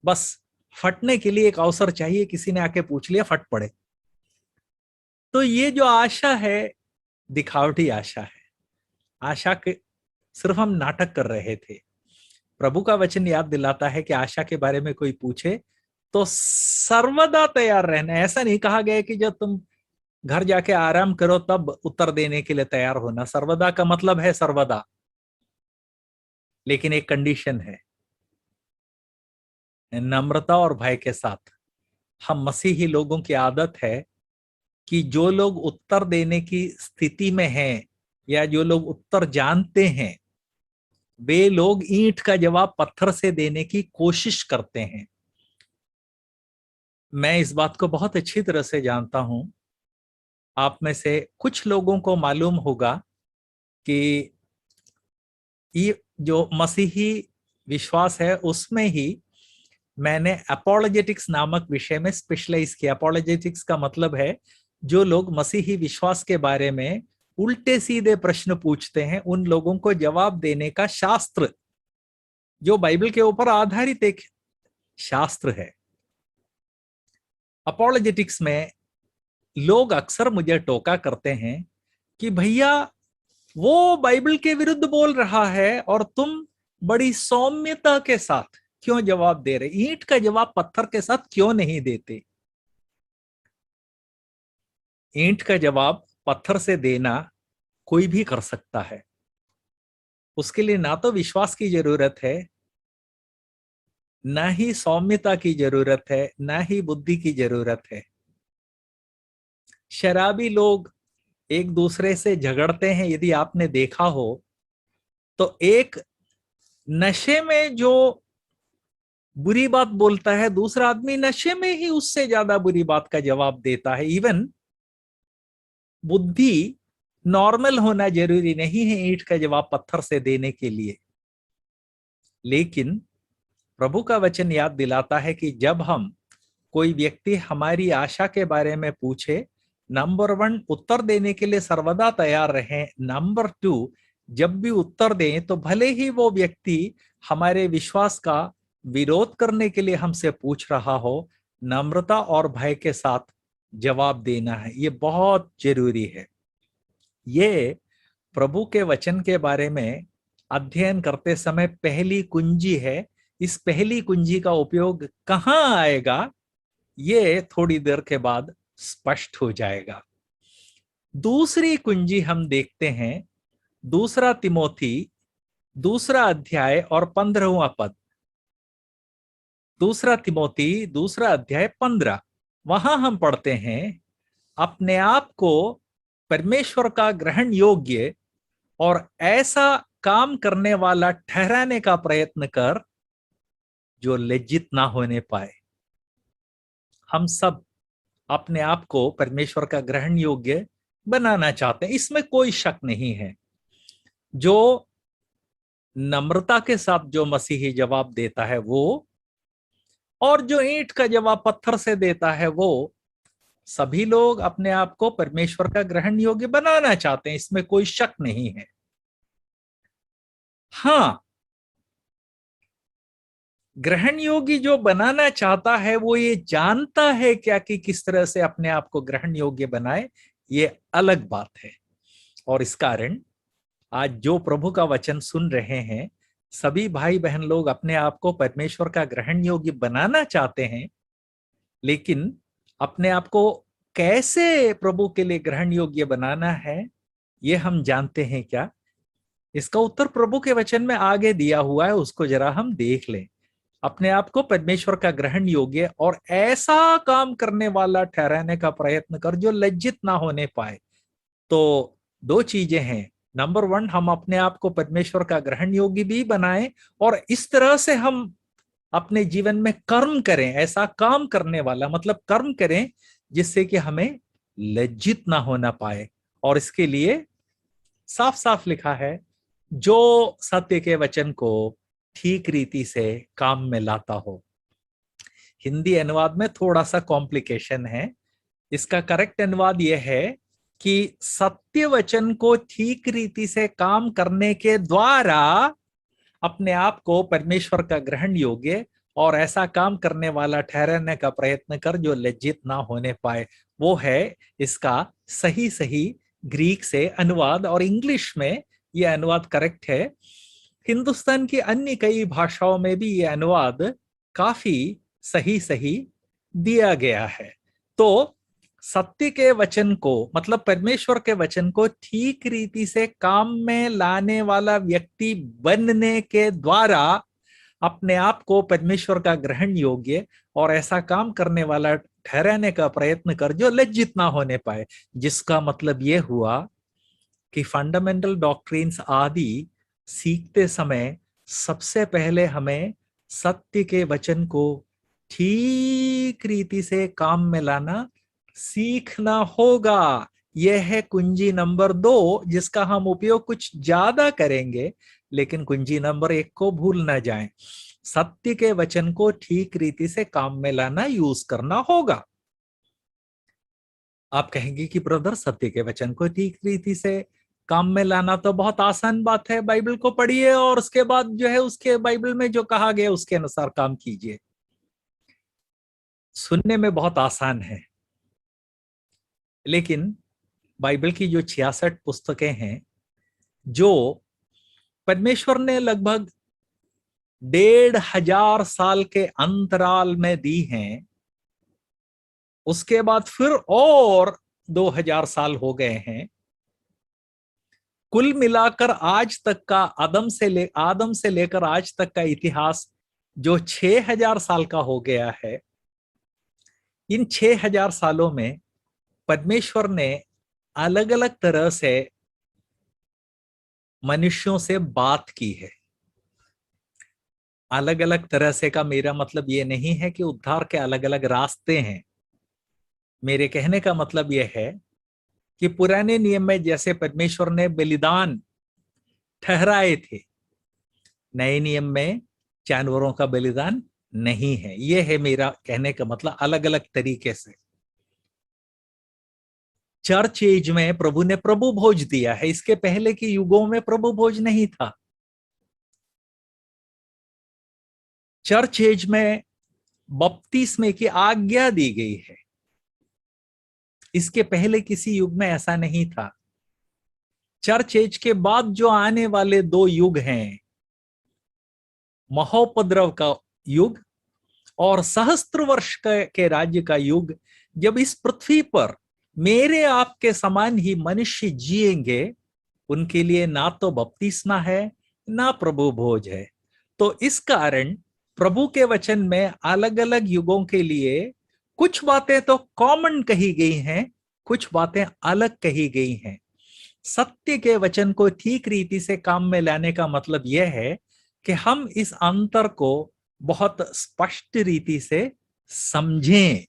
बस फटने के लिए एक अवसर चाहिए, किसी ने आके पूछ लिया, फट पड़े। तो ये जो आशा है, दिखावटी आशा है। आशा के सिर्फ हम नाटक कर रहे थे। प्रभु का वचन याद दिलाता है कि आशा के बारे में कोई पूछे तो सर्वदा तैयार रहना। ऐसा नहीं कहा गया कि जब तुम घर जाके आराम करो तब उत्तर देने के लिए तैयार होना। सर्वदा का मतलब है सर्वदा, लेकिन एक कंडीशन है, नम्रता और भय के साथ। हम मसीही लोगों की आदत है कि जो लोग उत्तर देने की स्थिति में हैं या जो लोग उत्तर जानते हैं, वे लोग ईंट का जवाब पत्थर से देने की कोशिश करते हैं। मैं इस बात को बहुत अच्छी तरह से जानता हूं। आप में से कुछ लोगों को मालूम होगा कि ये जो मसीही विश्वास है उसमें ही मैंने अपोलोजेटिक्स नामक विषय में स्पेशलाइज किया। अपोलोजेटिक्स का मतलब है जो लोग मसीही विश्वास के बारे में उल्टे सीधे प्रश्न पूछते हैं, उन लोगों को जवाब देने का शास्त्र, जो बाइबल के ऊपर आधारित एक शास्त्र है। अपोलोजेटिक्स में लोग अक्सर मुझे टोका करते हैं कि भैया वो बाइबल के विरुद्ध बोल रहा है और तुम बड़ी सौम्यता के साथ क्यों जवाब दे रहे, ईंट का जवाब पत्थर के साथ क्यों नहीं देते। ईंट का जवाब पत्थर से देना कोई भी कर सकता है। उसके लिए ना तो विश्वास की जरूरत है, ना ही सौम्यता की जरूरत है, ना ही बुद्धि की जरूरत है। शराबी लोग एक दूसरे से झगड़ते हैं, यदि आपने देखा हो तो एक नशे में जो बुरी बात बोलता है, दूसरा आदमी नशे में ही उससे ज्यादा बुरी बात का जवाब देता है। इवन बुद्धि नॉर्मल होना जरूरी नहीं है ईंट का जवाब पत्थर से देने के लिए। लेकिन प्रभु का वचन याद दिलाता है कि जब हम कोई व्यक्ति हमारी आशा के बारे में पूछे, नंबर 1 उत्तर देने के लिए सर्वदा तैयार रहें। नंबर 2 जब भी उत्तर दें तो भले ही वो व्यक्ति हमारे विश्वास का विरोध करने के लिए हमसे पूछ रहा हो, नम्रता और भय के साथ जवाब देना है। ये बहुत जरूरी है। ये प्रभु के वचन के बारे में अध्ययन करते समय पहली कुंजी है। इस पहली कुंजी का उपयोग कहाँ आएगा, ये थोड़ी देर के बाद स्पष्ट हो जाएगा। दूसरी कुंजी हम देखते हैं दूसरा तिमोथी दूसरा अध्याय और 15वां पद। दूसरा तिमोथी दूसरा अध्याय 15, वहां हम पढ़ते हैं, अपने आप को परमेश्वर का ग्रहण योग्य और ऐसा काम करने वाला ठहराने का प्रयत्न कर जो लज्जित ना होने पाए। हम सब अपने आप को परमेश्वर का ग्रहण योग्य बनाना चाहते हैं, इसमें कोई शक नहीं है। जो नम्रता के साथ जो मसीही जवाब देता है वो, और जो ईंट का जवाब पत्थर से देता है वो, सभी लोग अपने आप को परमेश्वर का ग्रहण योग्य बनाना चाहते हैं, इसमें कोई शक नहीं है। हाँ, ग्रहण योग्य जो बनाना चाहता है वो ये जानता है क्या कि किस तरह से अपने आप को ग्रहण योग्य बनाए, ये अलग बात है। और इस कारण आज जो प्रभु का वचन सुन रहे हैं, सभी भाई बहन लोग अपने आप को परमेश्वर का ग्रहण योग्य बनाना चाहते हैं, लेकिन अपने आप को कैसे प्रभु के लिए ग्रहण योग्य बनाना है ये हम जानते हैं क्या? इसका उत्तर प्रभु के वचन में आगे दिया हुआ है, उसको जरा हम देख लें। अपने आप को परमेश्वर का ग्रहण योग्य और ऐसा काम करने वाला ठहराने का प्रयत्न कर जो लज्जित ना होने पाए। तो दो चीजें हैं। नंबर 1, हम अपने आप को परमेश्वर का ग्रहण योग्य भी बनाएं और इस तरह से हम अपने जीवन में कर्म करें, ऐसा काम करने वाला, मतलब कर्म करें जिससे कि हमें लज्जित ना होना पाए। और इसके लिए साफ साफ लिखा है, जो सत्य के वचन को ठीक रीति से काम में लाता हो। हिंदी अनुवाद में थोड़ा सा कॉम्प्लिकेशन है। इसका करेक्ट अनुवाद यह है कि सत्य वचन को ठीक रीति से काम करने के द्वारा अपने आप को परमेश्वर का ग्रहण योग्य और ऐसा काम करने वाला ठहराने का प्रयत्न कर जो लज्जित ना होने पाए। वो है इसका सही सही ग्रीक से अनुवाद, और इंग्लिश में यह अनुवाद करेक्ट है। हिंदुस्तान की अन्य कई भाषाओं में भी यह अनुवाद काफी सही सही दिया गया है। तो सत्य के वचन को, मतलब परमेश्वर के वचन को ठीक रीति से काम में लाने वाला व्यक्ति बनने के द्वारा अपने आप को परमेश्वर का ग्रहण योग्य और ऐसा काम करने वाला ठहराने का प्रयत्न कर जो लज्जित ना होने पाए। जिसका मतलब यह हुआ कि फंडामेंटल डॉक्ट्रिन्स आदि सीखते समय सबसे पहले हमें सत्य के वचन को ठीक रीति से काम में लाना सीखना होगा। यह है कुंजी नंबर 2, जिसका हम उपयोग कुछ ज्यादा करेंगे, लेकिन कुंजी नंबर 1 को भूल ना जाएं। सत्य के वचन को ठीक रीति से काम में लाना, यूज करना होगा। आप कहेंगे कि ब्रदर, सत्य के वचन को ठीक रीति से काम में लाना तो बहुत आसान बात है, बाइबल को पढ़िए और उसके बाद जो है उसके बाइबल में जो कहा गया उसके अनुसार काम कीजिए। सुनने में बहुत आसान है, लेकिन बाइबल की जो 66 पुस्तकें हैं जो परमेश्वर ने लगभग 1500 साल के अंतराल में दी हैं, उसके बाद फिर और 2000 साल हो गए हैं, कुल मिलाकर आज तक का आदम से लेकर आज तक का इतिहास जो 6000 साल का हो गया है। इन 6000 सालों में परमेश्वर ने अलग अलग तरह से मनुष्यों से बात की है। अलग अलग तरह से का मेरा मतलब ये नहीं है कि उद्धार के अलग अलग रास्ते हैं। मेरे कहने का मतलब यह है कि पुराने नियम में जैसे परमेश्वर ने बलिदान ठहराए थे, नए नियम में जानवरों का बलिदान नहीं है। यह है मेरा कहने का मतलब, अलग अलग तरीके से। चर्च एज में प्रभु ने प्रभु भोज दिया है, इसके पहले के युगों में प्रभु भोज नहीं था। चर्च एज में बपतिस्मे की आज्ञा दी गई है, इसके पहले किसी युग में ऐसा नहीं था। चर्च एज के बाद जो आने वाले 2 युग हैं, महोपद्रव का युग और सहस्त्र वर्ष के राज्य का युग, जब इस पृथ्वी पर मेरे आपके समान ही मनुष्य जिएंगे, उनके लिए ना तो बपतिस्मा है ना प्रभु भोज है। तो इस कारण प्रभु के वचन में अलग अलग युगों के लिए कुछ बातें तो कॉमन कही गई हैं, कुछ बातें अलग कही गई हैं। सत्य के वचन को ठीक रीति से काम में लाने का मतलब यह है कि हम इस अंतर को बहुत स्पष्ट रीति से समझें।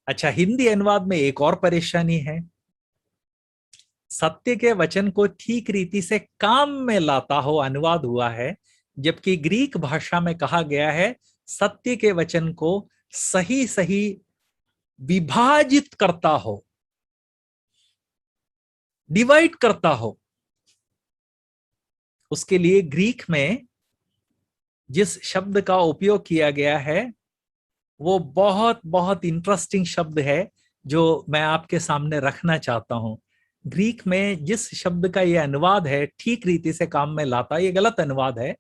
अच्छा, हिंदी अनुवाद में एक और परेशानी है। सत्य के वचन को ठीक रीति से काम में लाता हो अनुवाद हुआ है, जबकि ग्रीक भाषा में कहा गया है सत्य के वचन को सही सही विभाजित करता हो, डिवाइड करता हो। उसके लिए ग्रीक में जिस शब्द का उपयोग किया गया है वो बहुत बहुत इंटरेस्टिंग शब्द है, जो मैं आपके सामने रखना चाहता हूं। ग्रीक में जिस शब्द का यह अनुवाद है ठीक रीति से काम में लाता, ये गलत अनुवाद है।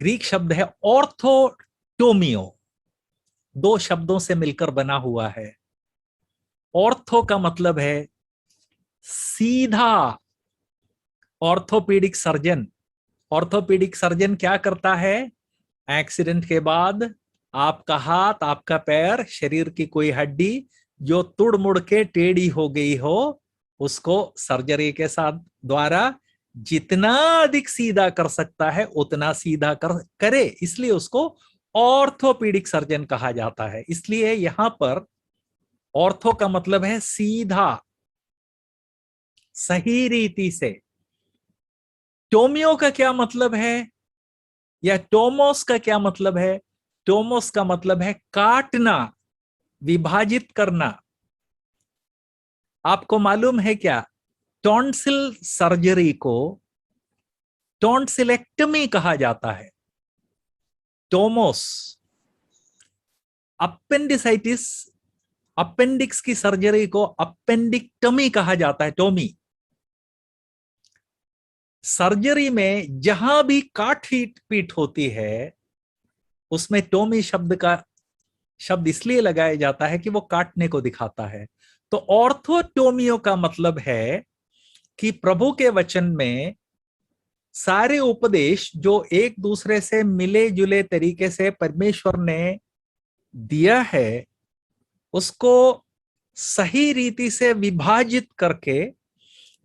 ग्रीक शब्द है ऑर्थोटोमियो, दो शब्दों से मिलकर बना हुआ है। ऑर्थो का मतलब है सीधा। ऑर्थोपीडिक सर्जन, ऑर्थोपीडिक सर्जन क्या करता है? एक्सीडेंट के बाद आपका हाथ, आपका पैर, शरीर की कोई हड्डी जो तुड़ मुड़ के टेढ़ी हो गई हो, उसको सर्जरी के साथ द्वारा जितना अधिक सीधा कर सकता है उतना सीधा करे, इसलिए उसको ऑर्थोपीडिक सर्जन कहा जाता है। इसलिए यहां पर ऑर्थो का मतलब है सीधा, सही रीति से। टोमियो का क्या मतलब है, या टोमोस का क्या मतलब है? टोमोस का मतलब है काटना, विभाजित करना। आपको मालूम है क्या, टॉन्सिल सर्जरी को टॉन्सिलेक्टमी कहा जाता है। टोमोस, अपेंडिसाइटिस, अपेंडिक्स की सर्जरी को अपेंडिक्टमी कहा जाता है, टोमी। सर्जरी में जहां भी काट पीट होती है उसमें टोमी शब्द इसलिए लगाया जाता है कि वो काटने को दिखाता है। तो ऑर्थोटोमियो का मतलब है कि प्रभु के वचन में सारे उपदेश जो एक दूसरे से मिले जुले तरीके से परमेश्वर ने दिया है, उसको सही रीति से विभाजित करके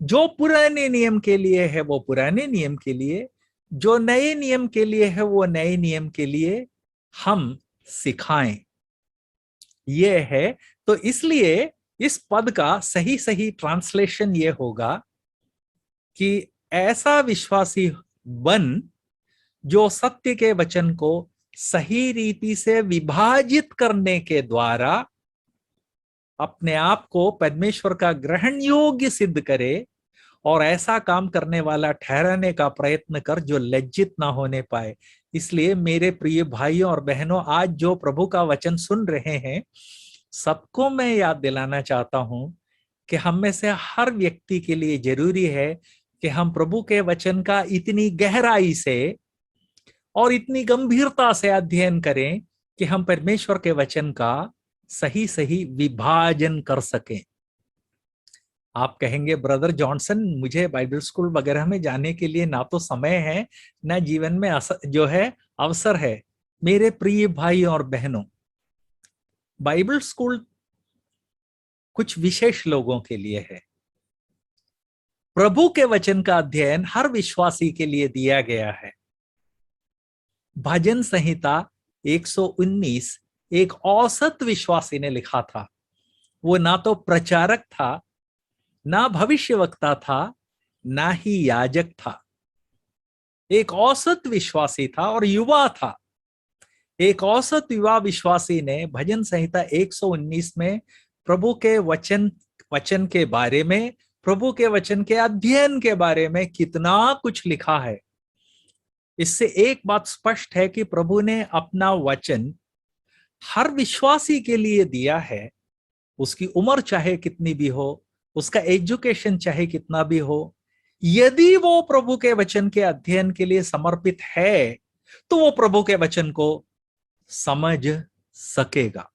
जो पुराने नियम के लिए है वो पुराने नियम के लिए, जो नए नियम के लिए है वो नए नियम के लिए हम सिखाएं, ये है। तो इसलिए इस पद का सही सही ट्रांसलेशन ये होगा कि ऐसा विश्वासी बन जो सत्य के वचन को सही रीति से विभाजित करने के द्वारा अपने आप को परमेश्वर का ग्रहण योग्य सिद्ध करे, और ऐसा काम करने वाला ठहराने का प्रयत्न कर जो लज्जित ना होने पाए। इसलिए मेरे प्रिय भाइयों और बहनों, आज जो प्रभु का वचन सुन रहे हैं, सबको मैं याद दिलाना चाहता हूं कि हम में से हर व्यक्ति के लिए जरूरी है कि हम प्रभु के वचन का इतनी गहराई से और इतनी गंभीरता से अध्ययन करें कि हम परमेश्वर के वचन का सही सही विभाजन कर सकें। आप कहेंगे ब्रदर जॉनसन, मुझे बाइबल स्कूल वगैरह में जाने के लिए ना तो समय है ना जीवन में जो है अवसर है। मेरे प्रिय भाई और बहनों, बाइबल स्कूल कुछ विशेष लोगों के लिए है। प्रभु के वचन का अध्ययन हर विश्वासी के लिए दिया गया है। भजन संहिता 119 एक औसत विश्वासी ने लिखा था। वो ना तो प्रचारक था, ना भविष्यवक्ता था, ना ही याजक था। एक औसत विश्वासी था और युवा था। एक औसत युवा विश्वासी ने भजन संहिता 119 में प्रभु के वचन के बारे में, प्रभु के वचन के अध्ययन के बारे में कितना कुछ लिखा है। इससे एक बात स्पष्ट है कि प्रभु ने अपना वचन हर विश्वासी के लिए दिया है। उसकी उम्र चाहे कितनी भी हो, उसका एजुकेशन चाहे कितना भी हो, यदि वो प्रभु के वचन के अध्ययन के लिए समर्पित है तो वो प्रभु के वचन को समझ सकेगा।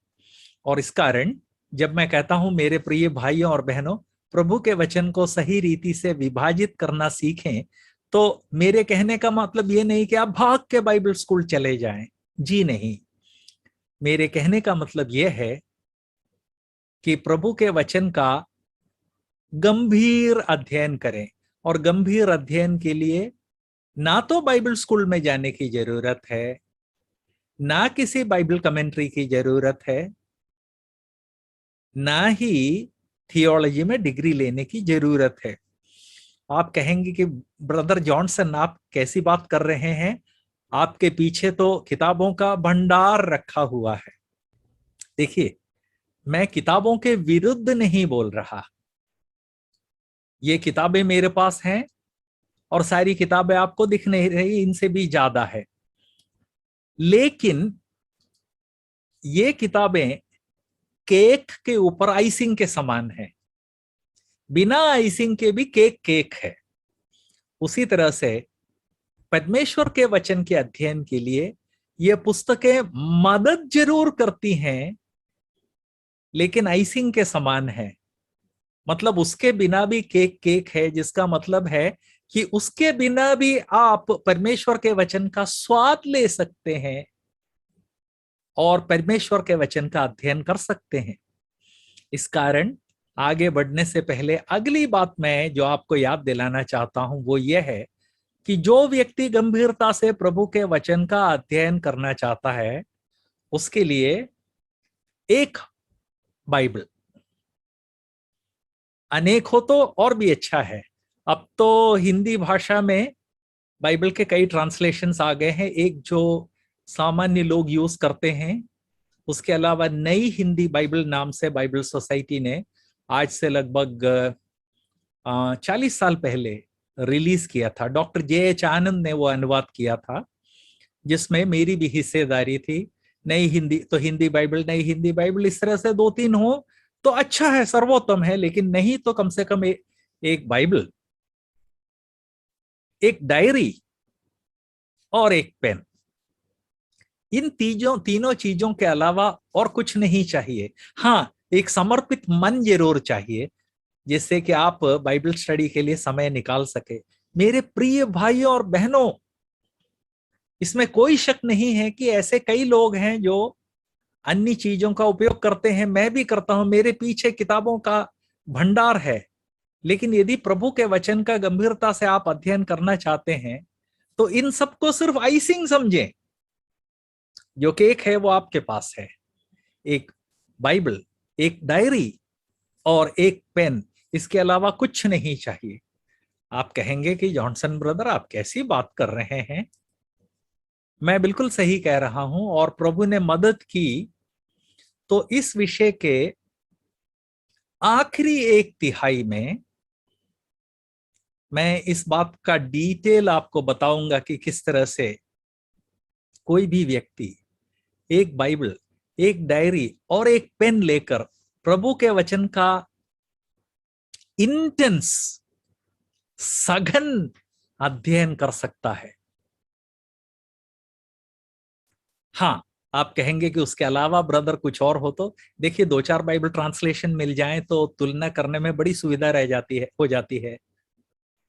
और इस कारण जब मैं कहता हूं मेरे प्रिय भाइयों और बहनों, प्रभु के वचन को सही रीति से विभाजित करना सीखें, तो मेरे कहने का मतलब ये नहीं कि आप भाग के बाइबल स्कूल चले जाएं, जी नहीं। मेरे कहने का मतलब यह है कि प्रभु के वचन का गंभीर अध्ययन करें, और गंभीर अध्ययन के लिए ना तो बाइबल स्कूल में जाने की जरूरत है, ना किसी बाइबल कमेंट्री की जरूरत है, ना ही थियोलॉजी में डिग्री लेने की जरूरत है। आप कहेंगे कि ब्रदर जॉनसन आप कैसी बात कर रहे हैं, आपके पीछे तो किताबों का भंडार रखा हुआ है। देखिए, मैं किताबों के विरुद्ध नहीं बोल रहा, ये किताबें मेरे पास हैं और सारी किताबें आपको दिख नहीं रही, इनसे भी ज्यादा है, लेकिन ये किताबें केक के ऊपर आइसिंग के समान है, बिना आइसिंग के भी केक केक है। उसी तरह से परमेश्वर के वचन के अध्ययन के लिए ये पुस्तकें मदद जरूर करती हैं, लेकिन आइसिंग के समान है। मतलब उसके बिना भी केक केक है, जिसका मतलब है कि उसके बिना भी आप परमेश्वर के वचन का स्वाद ले सकते हैं और परमेश्वर के वचन का अध्ययन कर सकते हैं। इस कारण आगे बढ़ने से पहले अगली बात मैं जो आपको याद दिलाना चाहता हूं वो ये है कि जो व्यक्ति गंभीरता से प्रभु के वचन का अध्ययन करना चाहता है, उसके लिए एक बाइबल, अनेक हो तो और भी अच्छा है। अब तो हिंदी भाषा में बाइबल के कई ट्रांसलेशंस आ गए हैं, एक जो सामान्य लोग यूज करते हैं, उसके अलावा नई हिंदी बाइबल नाम से बाइबल सोसाइटी ने आज से लगभग 40 साल पहले रिलीज किया था। Doctor JH. आनंद ने वो अनुवाद किया था, जिसमें मेरी भी हिस्सेदारी थी। नई हिंदी तो हिंदी बाइबल, नई हिंदी बाइबल, इस तरह से 2-3 हो तो अच्छा है, सर्वोत्तम है, लेकिन नहीं तो कम से कम एक बाइबल, एक डायरी और एक पेन, इन तीनों चीजों के अलावा और कुछ नहीं चाहिए। हाँ, एक समर्पित मन जरूर चाहिए, जिससे कि आप बाइबल स्टडी के लिए समय निकाल सके। मेरे प्रिय भाइयों और बहनों, इसमें कोई शक नहीं है कि ऐसे कई लोग हैं जो अन्य चीजों का उपयोग करते हैं, मैं भी करता हूं, मेरे पीछे किताबों का भंडार है। लेकिन यदि प्रभु के वचन का गंभीरता से आप अध्ययन करना चाहते हैं, तो इन सबको सिर्फ आइसिंग समझें। जो केक है वो आपके पास है, एक बाइबल, एक डायरी और एक पेन, इसके अलावा कुछ नहीं चाहिए। आप कहेंगे कि जॉनसन ब्रदर आप कैसी बात कर रहे हैं? मैं बिल्कुल सही कह रहा हूं, और प्रभु ने मदद की तो इस विषय के आखिरी 1/3 में मैं इस बात का डिटेल आपको बताऊंगा कि किस तरह से कोई भी व्यक्ति एक बाइबल, एक डायरी और एक पेन लेकर प्रभु के वचन का इंटेंस, सघन अध्ययन कर सकता है। हाँ, आप कहेंगे कि उसके अलावा ब्रदर कुछ और हो, तो देखिए 2-4 बाइबल ट्रांसलेशन मिल जाएं तो तुलना करने में बड़ी सुविधा रह जाती है, हो जाती है।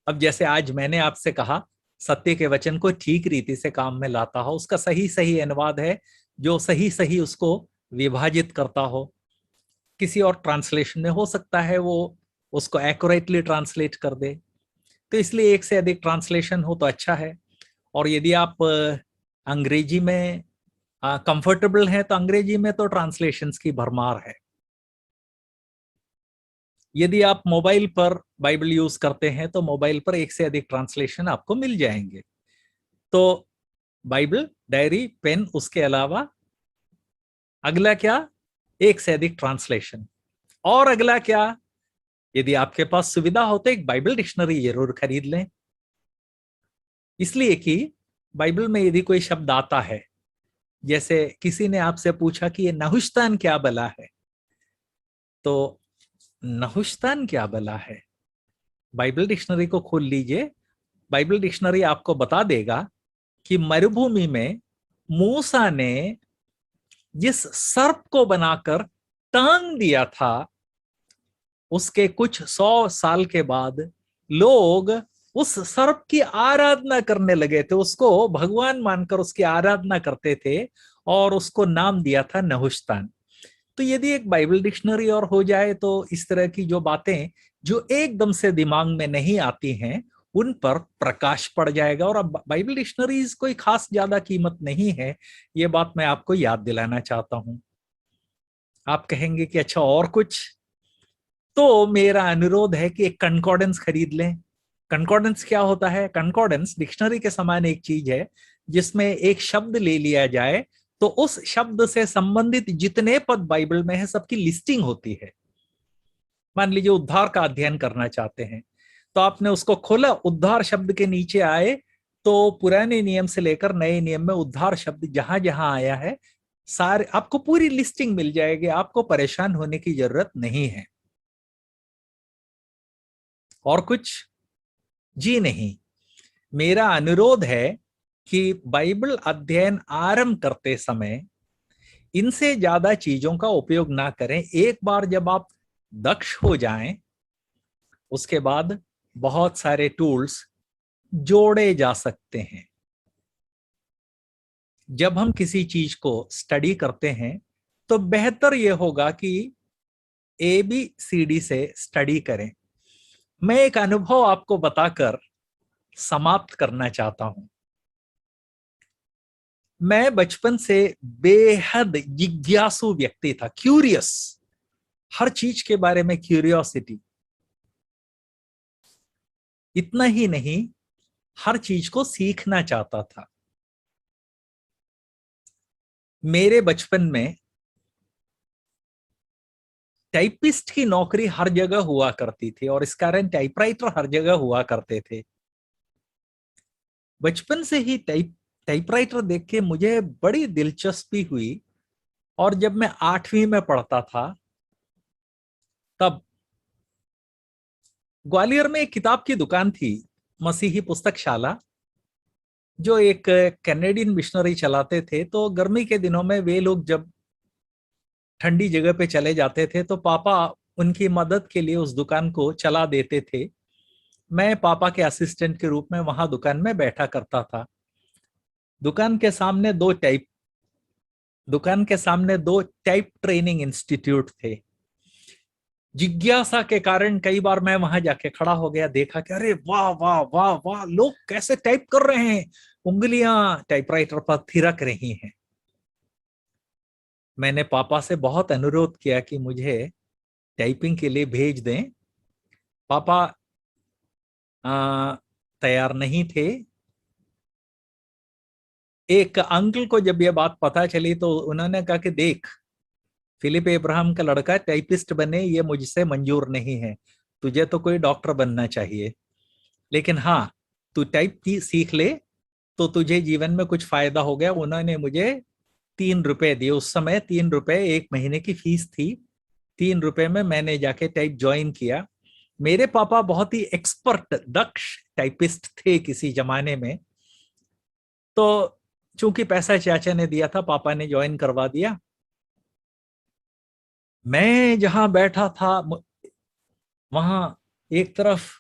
अब जैसे आज मैंने आपसे कहा, सत्य के वचन को ठीक रीति से काम में लाता हो, उसका सही सही अनुवाद है जो सही सही उसको विभाजित करता हो। किसी और ट्रांसलेशन में हो सकता है वो उसको एक्यूरेटली ट्रांसलेट कर दे, तो इसलिए एक से अधिक ट्रांसलेशन हो तो अच्छा है। और यदि आप अंग्रेजी में कंफर्टेबल हैं तो अंग्रेजी में तो ट्रांसलेशंस की भरमार है। यदि आप मोबाइल पर बाइबल यूज करते हैं तो मोबाइल पर एक से अधिक ट्रांसलेशन आपको मिल जाएंगे। तो बाइबल, डायरी, पेन, उसके अलावा अगला क्या? एक से अधिक ट्रांसलेशन। और अगला क्या? यदि आपके पास सुविधा हो तो एक बाइबल डिक्शनरी जरूर खरीद लें, इसलिए कि बाइबल में यदि कोई शब्द आता है, जैसे किसी ने आपसे पूछा कि ये नहुश्तान क्या भला है, तो नहुश्तान क्या भला है, बाइबल डिक्शनरी को खोल लीजिए। बाइबल डिक्शनरी आपको बता देगा कि मरुभूमि में मूसा ने जिस सर्प को बनाकर टांग दिया था, उसके कुछ 100 साल के बाद लोग उस सर्प की आराधना करने लगे थे, उसको भगवान मानकर उसकी आराधना करते थे और उसको नाम दिया था नहुश्तान। तो यदि एक बाइबल डिक्शनरी और हो जाए तो इस तरह की जो बातें जो एकदम से दिमाग में नहीं आती हैं उन पर प्रकाश पड़ जाएगा। और अब बाइबल डिक्शनरीज कोई खास ज्यादा कीमत नहीं है, ये बात मैं आपको याद दिलाना चाहता हूं। आप कहेंगे कि अच्छा और कुछ, तो मेरा अनुरोध है कि एक कंकॉर्डेंस खरीद लें। कंकॉर्डेंस क्या होता है? कंकॉर्डेंस डिक्शनरी के समान एक चीज है जिसमें एक शब्द ले लिया जाए तो उस शब्द से संबंधित जितने पद बाइबल में है सबकी लिस्टिंग होती है। मान लीजिए उद्धार का अध्ययन करना चाहते हैं तो आपने उसको खोला, उद्धार शब्द के नीचे आए तो पुराने नियम से लेकर नए नियम में उद्धार शब्द जहां जहां आया है सारे आपको पूरी लिस्टिंग मिल जाएगी, आपको परेशान होने की जरूरत नहीं है। और कुछ? जी नहीं। मेरा अनुरोध है कि बाइबल अध्ययन आरंभ करते समय इनसे ज्यादा चीजों का उपयोग ना करें। एक बार जब आप दक्ष हो जाएं उसके बाद बहुत सारे टूल्स जोड़े जा सकते हैं। जब हम किसी चीज को स्टडी करते हैं तो बेहतर यह होगा कि ABCD से स्टडी करें। मैं एक अनुभव आपको बताकर समाप्त करना चाहता हूं। मैं बचपन से बेहद जिज्ञासु व्यक्ति था, क्यूरियस, हर चीज के बारे में क्यूरियोसिटी। इतना ही नहीं, हर चीज को सीखना चाहता था। मेरे बचपन में टाइपिस्ट की नौकरी हर जगह हुआ करती थी और इस कारण टाइपराइटर हर जगह हुआ करते थे। बचपन से ही टाइपराइटर देख के मुझे बड़ी दिलचस्पी हुई और जब मैं 8वीं में पढ़ता था तब ग्वालियर में एक किताब की दुकान थी, मसीही पुस्तकशाला, जो एक कैनेडियन मिशनरी चलाते थे। तो गर्मी के दिनों में वे लोग जब ठंडी जगह पे चले जाते थे तो पापा उनकी मदद के लिए उस दुकान को चला देते थे। मैं पापा के असिस्टेंट के रूप में वहां दुकान में बैठा करता था। दुकान के सामने दो टाइप ट्रेनिंग इंस्टीट्यूट थे। जिज्ञासा के कारण कई बार मैं वहां जाके खड़ा हो गया, देखा कि अरे वाह वाह वाह वाह, लोग कैसे टाइप कर रहे हैं, उंगलियां टाइपराइटर पर थिरक रही हैं। मैंने पापा से बहुत अनुरोध किया कि मुझे टाइपिंग के लिए भेज दें। पापा तैयार नहीं थे। एक अंकल को जब यह बात पता चली तो उन्होंने कहा कि देख, फिलिप एब्राहम का लड़का टाइपिस्ट बने ये मुझसे मंजूर नहीं है, तुझे तो कोई डॉक्टर बनना चाहिए, लेकिन हाँ तू टाइप सीख ले तो तुझे जीवन में कुछ फायदा हो गया। उन्होंने मुझे 3 रुपए दिए। उस समय 3 रुपए एक महीने की फीस थी। 3 रुपए में मैंने जाके टाइप ज्वाइन किया। मेरे पापा बहुत ही एक्सपर्ट दक्ष टाइपिस्ट थे किसी जमाने में, तो चूंकि पैसा चाचा ने दिया था पापा ने ज्वाइन करवा दिया। मैं जहां बैठा था वहां एक तरफ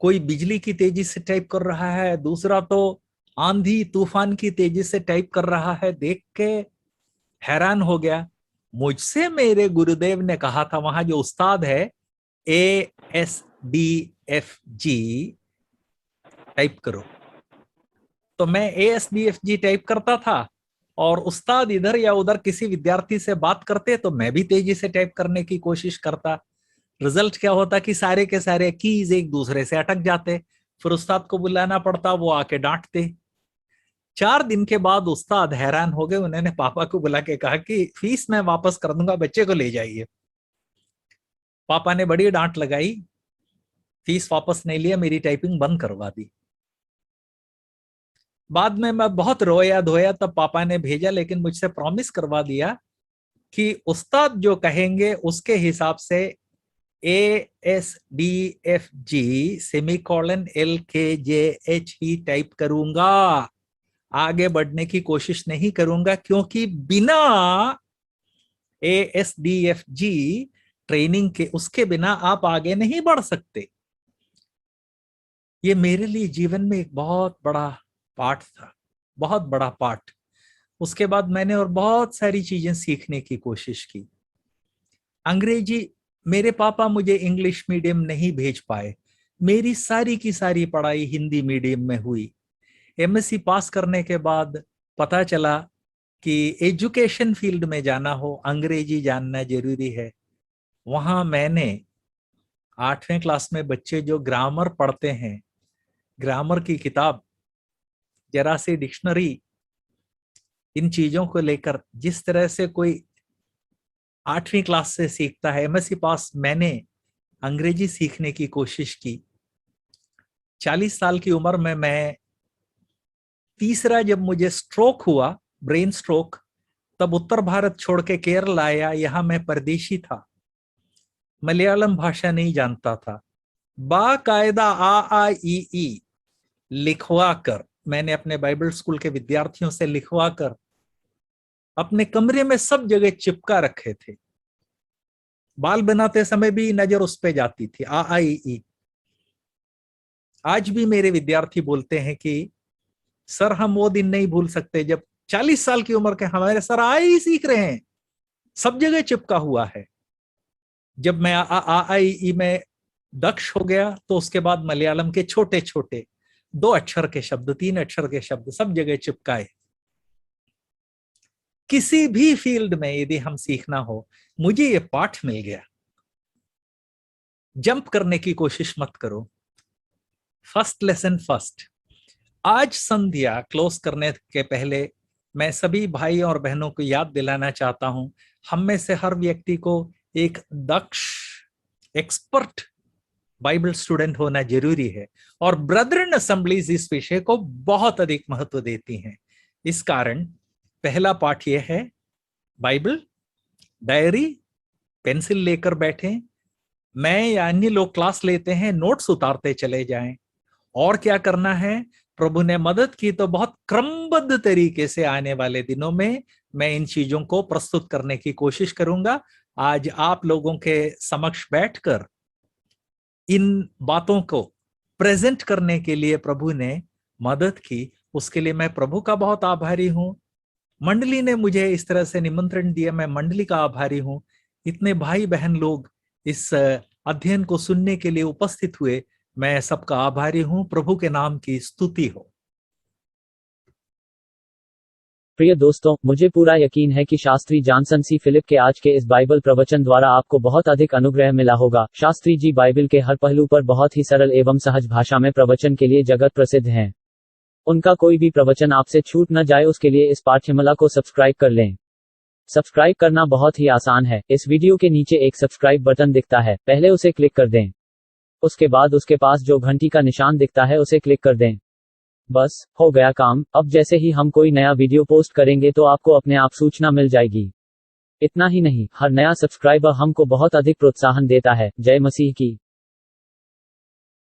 कोई बिजली की तेजी से टाइप कर रहा है, दूसरा तो आंधी तूफान की तेजी से टाइप कर रहा है। देख के हैरान हो गया। मुझसे मेरे गुरुदेव ने कहा था, वहां जो उस्ताद है ASDFG टाइप करो, तो मैं ASDFG टाइप करता था और उस्ताद इधर या उधर किसी विद्यार्थी से बात करते तो मैं भी तेजी से टाइप करने की कोशिश करता। रिजल्ट क्या होता कि सारे के सारे कीज एक दूसरे से अटक जाते। फिर उस्ताद को बुलाना पड़ता, वो आके डांटते। 4 दिन के बाद उस्ताद हैरान हो गए। उन्होंने पापा को बुला के कहा कि फीस मैं वापस कर दूंगा, बच्चे को ले जाइए। पापा ने बड़ी डांट लगाई, फीस वापस नहीं लिया, मेरी टाइपिंग बंद करवा दी। बाद में मैं बहुत रोया धोया, तब पापा ने भेजा, लेकिन मुझसे प्रॉमिस करवा दिया कि उस्ताद जो कहेंगे उसके हिसाब से ASDFG ही टाइप करूंगा, आगे बढ़ने की कोशिश नहीं करूंगा, क्योंकि बिना ASDFG ट्रेनिंग के, उसके बिना आप आगे नहीं बढ़ सकते। ये मेरे लिए जीवन में एक बहुत बड़ा पाठ था, बहुत बड़ा पाठ। उसके बाद मैंने और बहुत सारी चीजें सीखने की कोशिश की। अंग्रेजी, मेरे पापा मुझे इंग्लिश मीडियम नहीं भेज पाए, मेरी सारी की सारी पढ़ाई हिंदी मीडियम में हुई। एमएससी पास करने के बाद पता चला कि एजुकेशन फील्ड में जाना हो अंग्रेजी जानना जरूरी है। वहां मैंने 8वें क्लास में बच्चे जो ग्रामर पढ़ते हैं, ग्रामर की किताब, जरा सी डिक्शनरी, इन चीजों को लेकर जिस तरह से कोई 8वीं क्लास से सीखता है, एमएससी पास मैंने अंग्रेजी सीखने की कोशिश की। 40 साल की उम्र में मैं तीसरा, जब मुझे स्ट्रोक हुआ, ब्रेन स्ट्रोक, तब उत्तर भारत छोड़ के केरल आया। यहां मैं परदेशी था, मलयालम भाषा नहीं जानता था। बाकायदा आ ई ई लिखवा कर, मैंने अपने बाइबल स्कूल के विद्यार्थियों से लिखवा कर अपने कमरे में सब जगह चिपका रखे थे। बाल बनाते समय भी नजर उस पे जाती थी, आ ई। आज भी मेरे विद्यार्थी बोलते हैं कि सर हम वो दिन नहीं भूल सकते जब 40 साल की उम्र के हमारे सर आ ही सीख रहे हैं, सब जगह चिपका हुआ है। जब मैं आ ई में दक्ष हो गया तो उसके बाद मलयालम के छोटे छोटे 2 अक्षर के शब्द, 3 अक्षर के शब्द सब जगह चिपकाए। किसी भी फील्ड में यदि हम सीखना हो, मुझे ये पाठ मिल गया, जंप करने की कोशिश मत करो, फर्स्ट लेसन फर्स्ट। आज संध्या क्लोज करने के पहले मैं सभी भाई और बहनों को याद दिलाना चाहता हूं, हम में से हर व्यक्ति को एक दक्ष एक्सपर्ट बाइबल स्टूडेंट होना जरूरी है, और ब्रदरन असेंबलीज इस विषय को बहुत अधिक महत्व देती हैं। इस कारण पहला पाठ यह है, बाइबल, डायरी, पेंसिल लेकर बैठें। मैं या अन्य लोग क्लास लेते हैं, नोट्स उतारते चले जाएं। और क्या करना है, प्रभु ने मदद की तो बहुत क्रमबद्ध तरीके से आने वाले दिनों में मैं इन चीजों को प्रस्तुत करने की कोशिश करूंगा। आज आप लोगों के समक्ष बैठकर इन बातों को प्रेजेंट करने के लिए प्रभु ने मदद की, उसके लिए मैं प्रभु का बहुत आभारी हूं। मंडली ने मुझे इस तरह से निमंत्रण दिया, मैं मंडली का आभारी हूं। इतने भाई बहन लोग इस अध्ययन को सुनने के लिए उपस्थित हुए, मैं सबका आभारी हूं। प्रभु के नाम की स्तुति हो। प्रिय दोस्तों, मुझे पूरा यकीन है कि शास्त्री जॉनसन सी फिलिप के आज के इस बाइबल प्रवचन द्वारा आपको बहुत अधिक अनुग्रह मिला होगा। शास्त्री जी बाइबल के हर पहलू पर बहुत ही सरल एवं सहज भाषा में प्रवचन के लिए जगत प्रसिद्ध हैं। उनका कोई भी प्रवचन आपसे छूट न जाए, उसके लिए इस पाठ्यमाला को सब्सक्राइब कर लें। सब्सक्राइब करना बहुत ही आसान है। इस वीडियो के नीचे एक सब्सक्राइब बटन दिखता है, पहले उसे क्लिक कर दें। उसके बाद उसके पास जो घंटी का निशान दिखता है उसे क्लिक कर दें। बस हो गया काम। अब जैसे ही हम कोई नया वीडियो पोस्ट करेंगे तो आपको अपने आप सूचना मिल जाएगी। इतना ही नहीं, हर नया सब्सक्राइबर हमको बहुत अधिक प्रोत्साहन देता है। जय मसीह की।